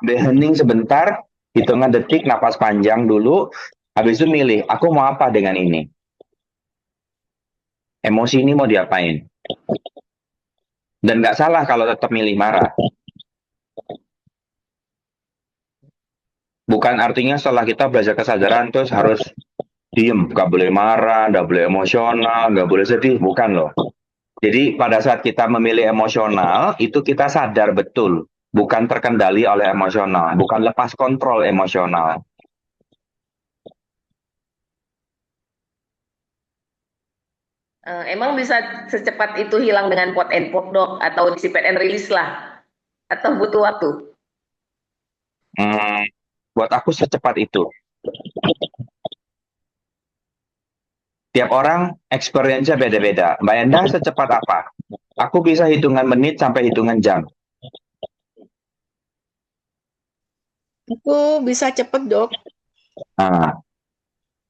Ambil hening sebentar, hitungan detik, napas panjang dulu. Habis itu milih, aku mau apa dengan ini? Emosi ini mau diapain? Dan nggak salah kalau tetap milih marah. Bukan artinya setelah kita belajar kesadaran terus harus diem, nggak boleh marah, nggak boleh emosional, nggak boleh sedih, bukan loh. Jadi pada saat kita memilih emosional, itu kita sadar betul, bukan terkendali oleh emosional, bukan lepas kontrol emosional. Emang bisa secepat itu hilang dengan pot and pop, Dok? Atau dissipate and release lah? Atau butuh waktu? Buat aku secepat itu. Tiap orang experience-nya beda-beda. Mbak Endah secepat apa? Aku bisa hitungan menit sampai hitungan jam. Aku bisa cepet, Dok. Nah,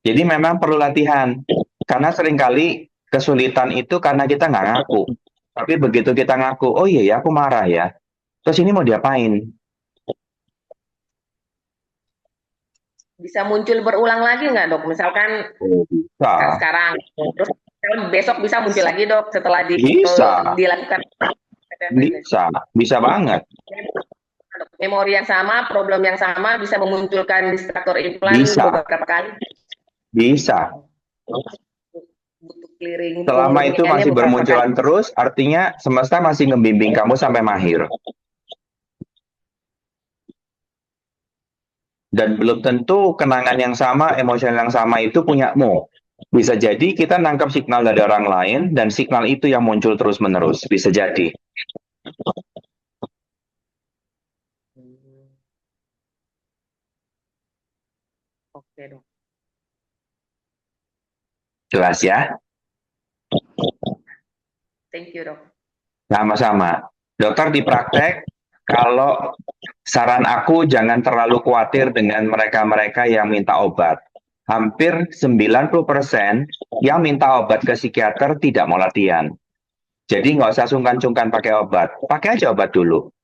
jadi memang perlu latihan. Karena seringkali Kesulitan itu karena kita nggak ngaku. Tapi begitu kita ngaku, oh iya ya aku marah ya. Terus ini mau diapain? Bisa muncul berulang lagi nggak dok? Misalkan Oh, bisa. sekarang, terus besok bisa muncul lagi dok setelah Bisa. dilakukan Bisa banget. memori yang sama, problem yang sama bisa memunculkan distraktor implan Bisa. beberapa kali. Bisa. Butuh clearing. Selama itu pemurniannya masih beberapa bermunculan kali. terus, artinya semesta masih ngebimbing kamu sampai mahir. Dan belum tentu kenangan yang sama, emosional yang sama itu punyamu. Bisa jadi kita nangkap signal dari orang lain dan signal itu yang muncul terus-menerus. Bisa jadi. Oke dok. Jelas ya? Thank you dok. Sama-sama. Dokter di praktek, kalau saran aku jangan terlalu khawatir dengan mereka-mereka yang minta obat. Hampir 90% yang minta obat ke psikiater tidak mau latihan. Jadi nggak usah sungkan-sungkan pakai obat. Pakai aja obat dulu.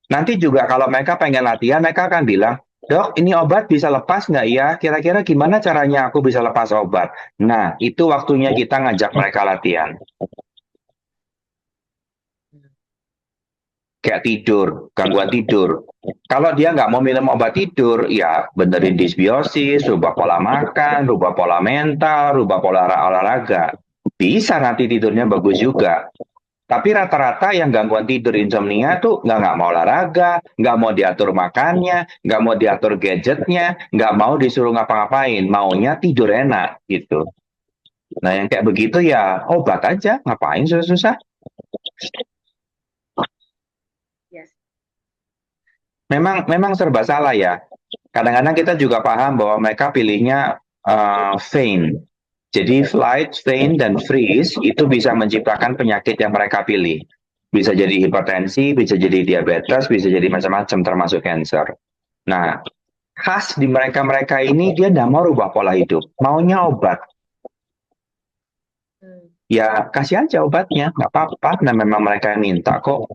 Nanti juga kalau mereka pengen latihan, mereka akan bilang, dok ini obat bisa lepas nggak ya? Kira-kira gimana caranya aku bisa lepas obat? Nah, itu waktunya kita ngajak mereka latihan. Kayak tidur, gangguan tidur. Kalau dia nggak mau minum obat tidur, ya benerin disbiosis, rubah pola makan, rubah pola mental, rubah pola olahraga. Bisa nanti tidurnya bagus juga. Tapi rata-rata yang gangguan tidur insomnia tuh nggak mau olahraga, nggak mau diatur makannya, nggak mau diatur gadgetnya, nggak mau disuruh ngapa-ngapain, maunya tidur enak gitu. Nah yang kayak begitu ya obat aja, ngapain susah-susah. Memang serba salah ya. Kadang-kadang kita juga paham bahwa mereka pilihnya faint. Jadi flight, faint, dan freeze itu bisa menciptakan penyakit yang mereka pilih. Bisa jadi hipertensi, bisa jadi diabetes, bisa jadi macam-macam termasuk cancer. Nah, khas di mereka-mereka ini dia tidak mau rubah pola hidup, maunya obat. Ya kasih aja obatnya, nggak apa-apa. Nah memang mereka yang minta kok.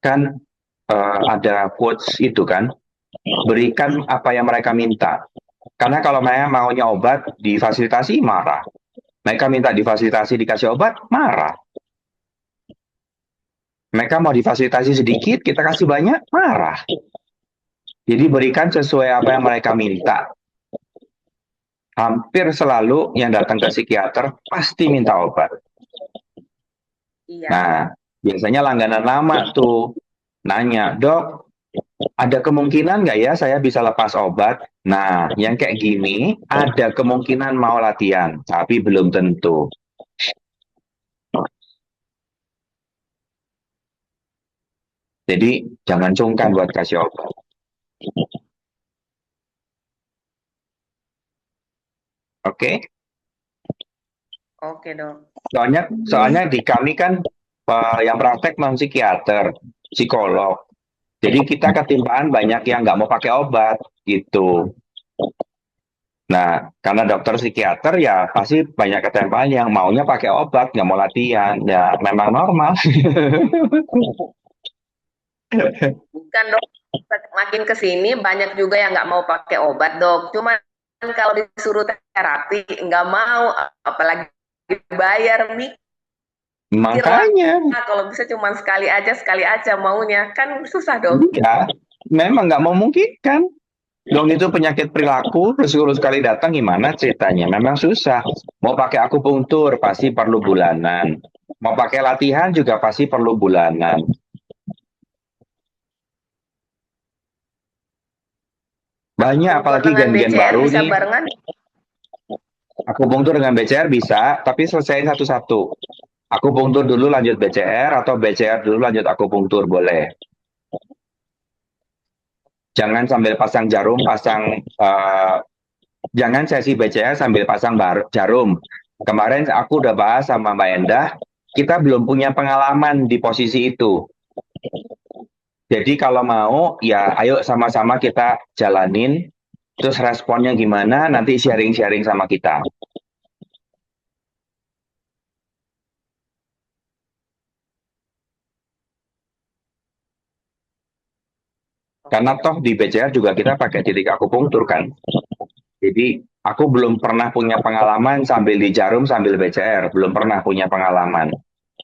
Kan ada quotes itu kan, berikan apa yang mereka minta. Karena kalau mereka maunya obat difasilitasi marah, mereka minta difasilitasi dikasih obat marah. Mereka mau difasilitasi sedikit, kita kasih banyak marah. Jadi berikan sesuai apa yang mereka minta. Hampir selalu yang datang ke psikiater pasti minta obat. Iya. Nah, biasanya langganan lama tuh nanya, dok, ada kemungkinan nggak ya saya bisa lepas obat? Nah, yang kayak gini ada kemungkinan mau latihan, tapi belum tentu. Jadi jangan sungkan buat kasih obat. Oke? Oke dok. Soalnya di kami kan yang praktek non psikiater, psikolog. Jadi kita ketimpaan banyak yang nggak mau pakai obat gitu. Nah, karena dokter psikiater ya pasti banyak ketempaan yang maunya pakai obat, nggak mau latihan. Ya memang normal. Bukan dok, makin ke sini banyak juga yang nggak mau pakai obat dok. Cuma kalau disuruh terapi nggak mau, apalagi bayar nih. Makanya. Nah, kalau bisa cuma sekali aja maunya, kan susah dok. Iya, memang nggak memungkinkan. Dong itu penyakit perilaku, terus sekali datang gimana ceritanya? Memang susah. Mau pakai akupunktur pasti perlu bulanan. Mau pakai latihan juga pasti perlu bulanan. Banyak apalagi gen-gen baru bisa nih. Barengan. Akupunktur dengan BCR bisa, tapi selesaiin satu-satu. Akupunktur dulu lanjut BCR atau BCR dulu lanjut akupunktur boleh. Jangan sambil pasang jarum, jangan sesi BCR sambil pasang jarum. Kemarin aku udah bahas sama Mbak Endah, kita belum punya pengalaman di posisi itu. Jadi kalau mau, ya ayo sama-sama kita jalanin. Terus responnya gimana, nanti sharing-sharing sama kita. Karena toh di BCR juga kita pakai titik akupunktur kan. Jadi aku belum pernah punya pengalaman sambil di Jarum sambil BCR. Belum pernah punya pengalaman.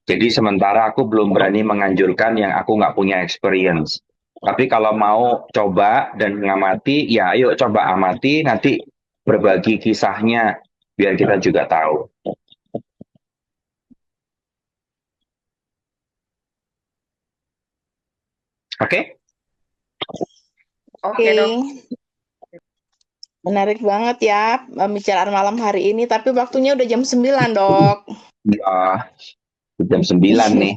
Jadi sementara aku belum berani menganjurkan yang aku nggak punya experience. Tapi kalau mau coba dan mengamati, ya ayo coba amati, nanti berbagi kisahnya biar kita juga tahu. Oke? Oke, Oke. Dok. Menarik banget ya pembicaraan malam hari ini, tapi waktunya udah jam 9, Dok. Ya, jam 9 nih.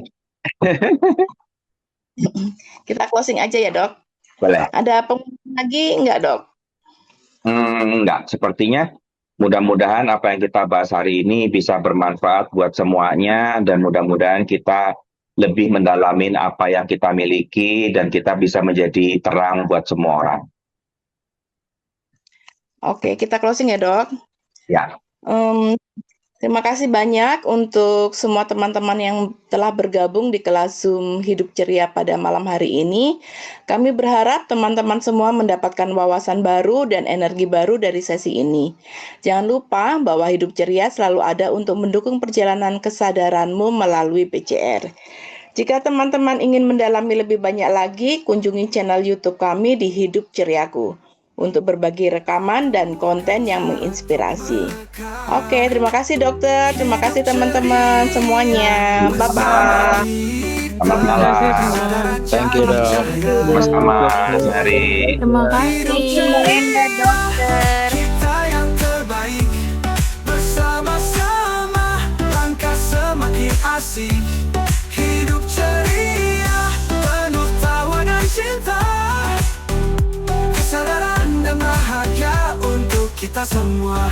Kita closing aja ya, Dok. Boleh. Ada pengumuman lagi nggak, Dok? Enggak, sepertinya mudah-mudahan apa yang kita bahas hari ini bisa bermanfaat buat semuanya dan mudah-mudahan kita lebih mendalamin apa yang kita miliki dan kita bisa menjadi terang buat semua orang. Oke, kita closing ya, Dok. Ya, Terima kasih banyak untuk semua teman-teman yang telah bergabung di kelas Zoom Hidup Ceria pada malam hari ini. Kami berharap teman-teman semua mendapatkan wawasan baru dan energi baru dari sesi ini. Jangan lupa bahwa Hidup Ceria selalu ada untuk mendukung perjalanan kesadaranmu melalui PCR. Jika teman-teman ingin mendalami lebih banyak lagi, kunjungi channel YouTube kami di Hidup Ceriaku untuk berbagi rekaman dan konten yang menginspirasi. Oke, terima kasih dokter, terima kasih teman-teman semuanya. Bye-bye. selamat malam. Thank you, Dok. Sama-sama, Hari. Terima kasih. Dokter. Kita yang terbaik bersama-sama, langkah semakin asik. Hidup ceria, penuh tawa dan cinta. Kesadaran dan bahagia untuk kita semua.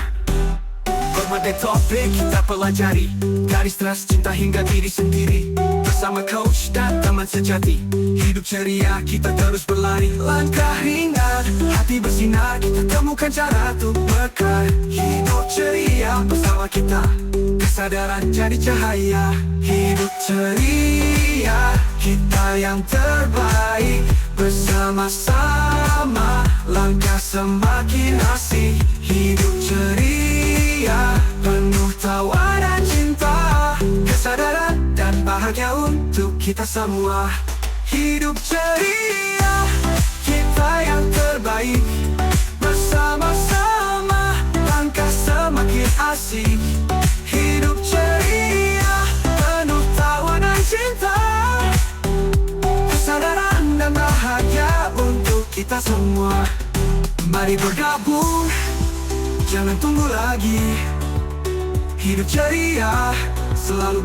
Berbagai topik kita pelajari, dari stres, cinta hingga diri sendiri. Bersama coach dan teman sejati, hidup ceria kita terus berlari. Langkah ringan, hati bersinar, kita temukan cara untuk berkah. Hidup ceria bersama kita, kesadaran jadi cahaya. Hidup ceria, kita yang terbaik. Bersama-sama, langkah semakin asik. Hidup ceria, penuh tawa dan cinta. Kesadaran dan bahagia untuk kita semua. Hidup ceria, kita yang terbaik. Bersama-sama, langkah semakin asik. Hidup ceria, penuh tawa dan cinta. Kesadaran dan bahagia untuk kita semua. Mari bergabung, jangan tunggu lagi. Hidup ceria selalu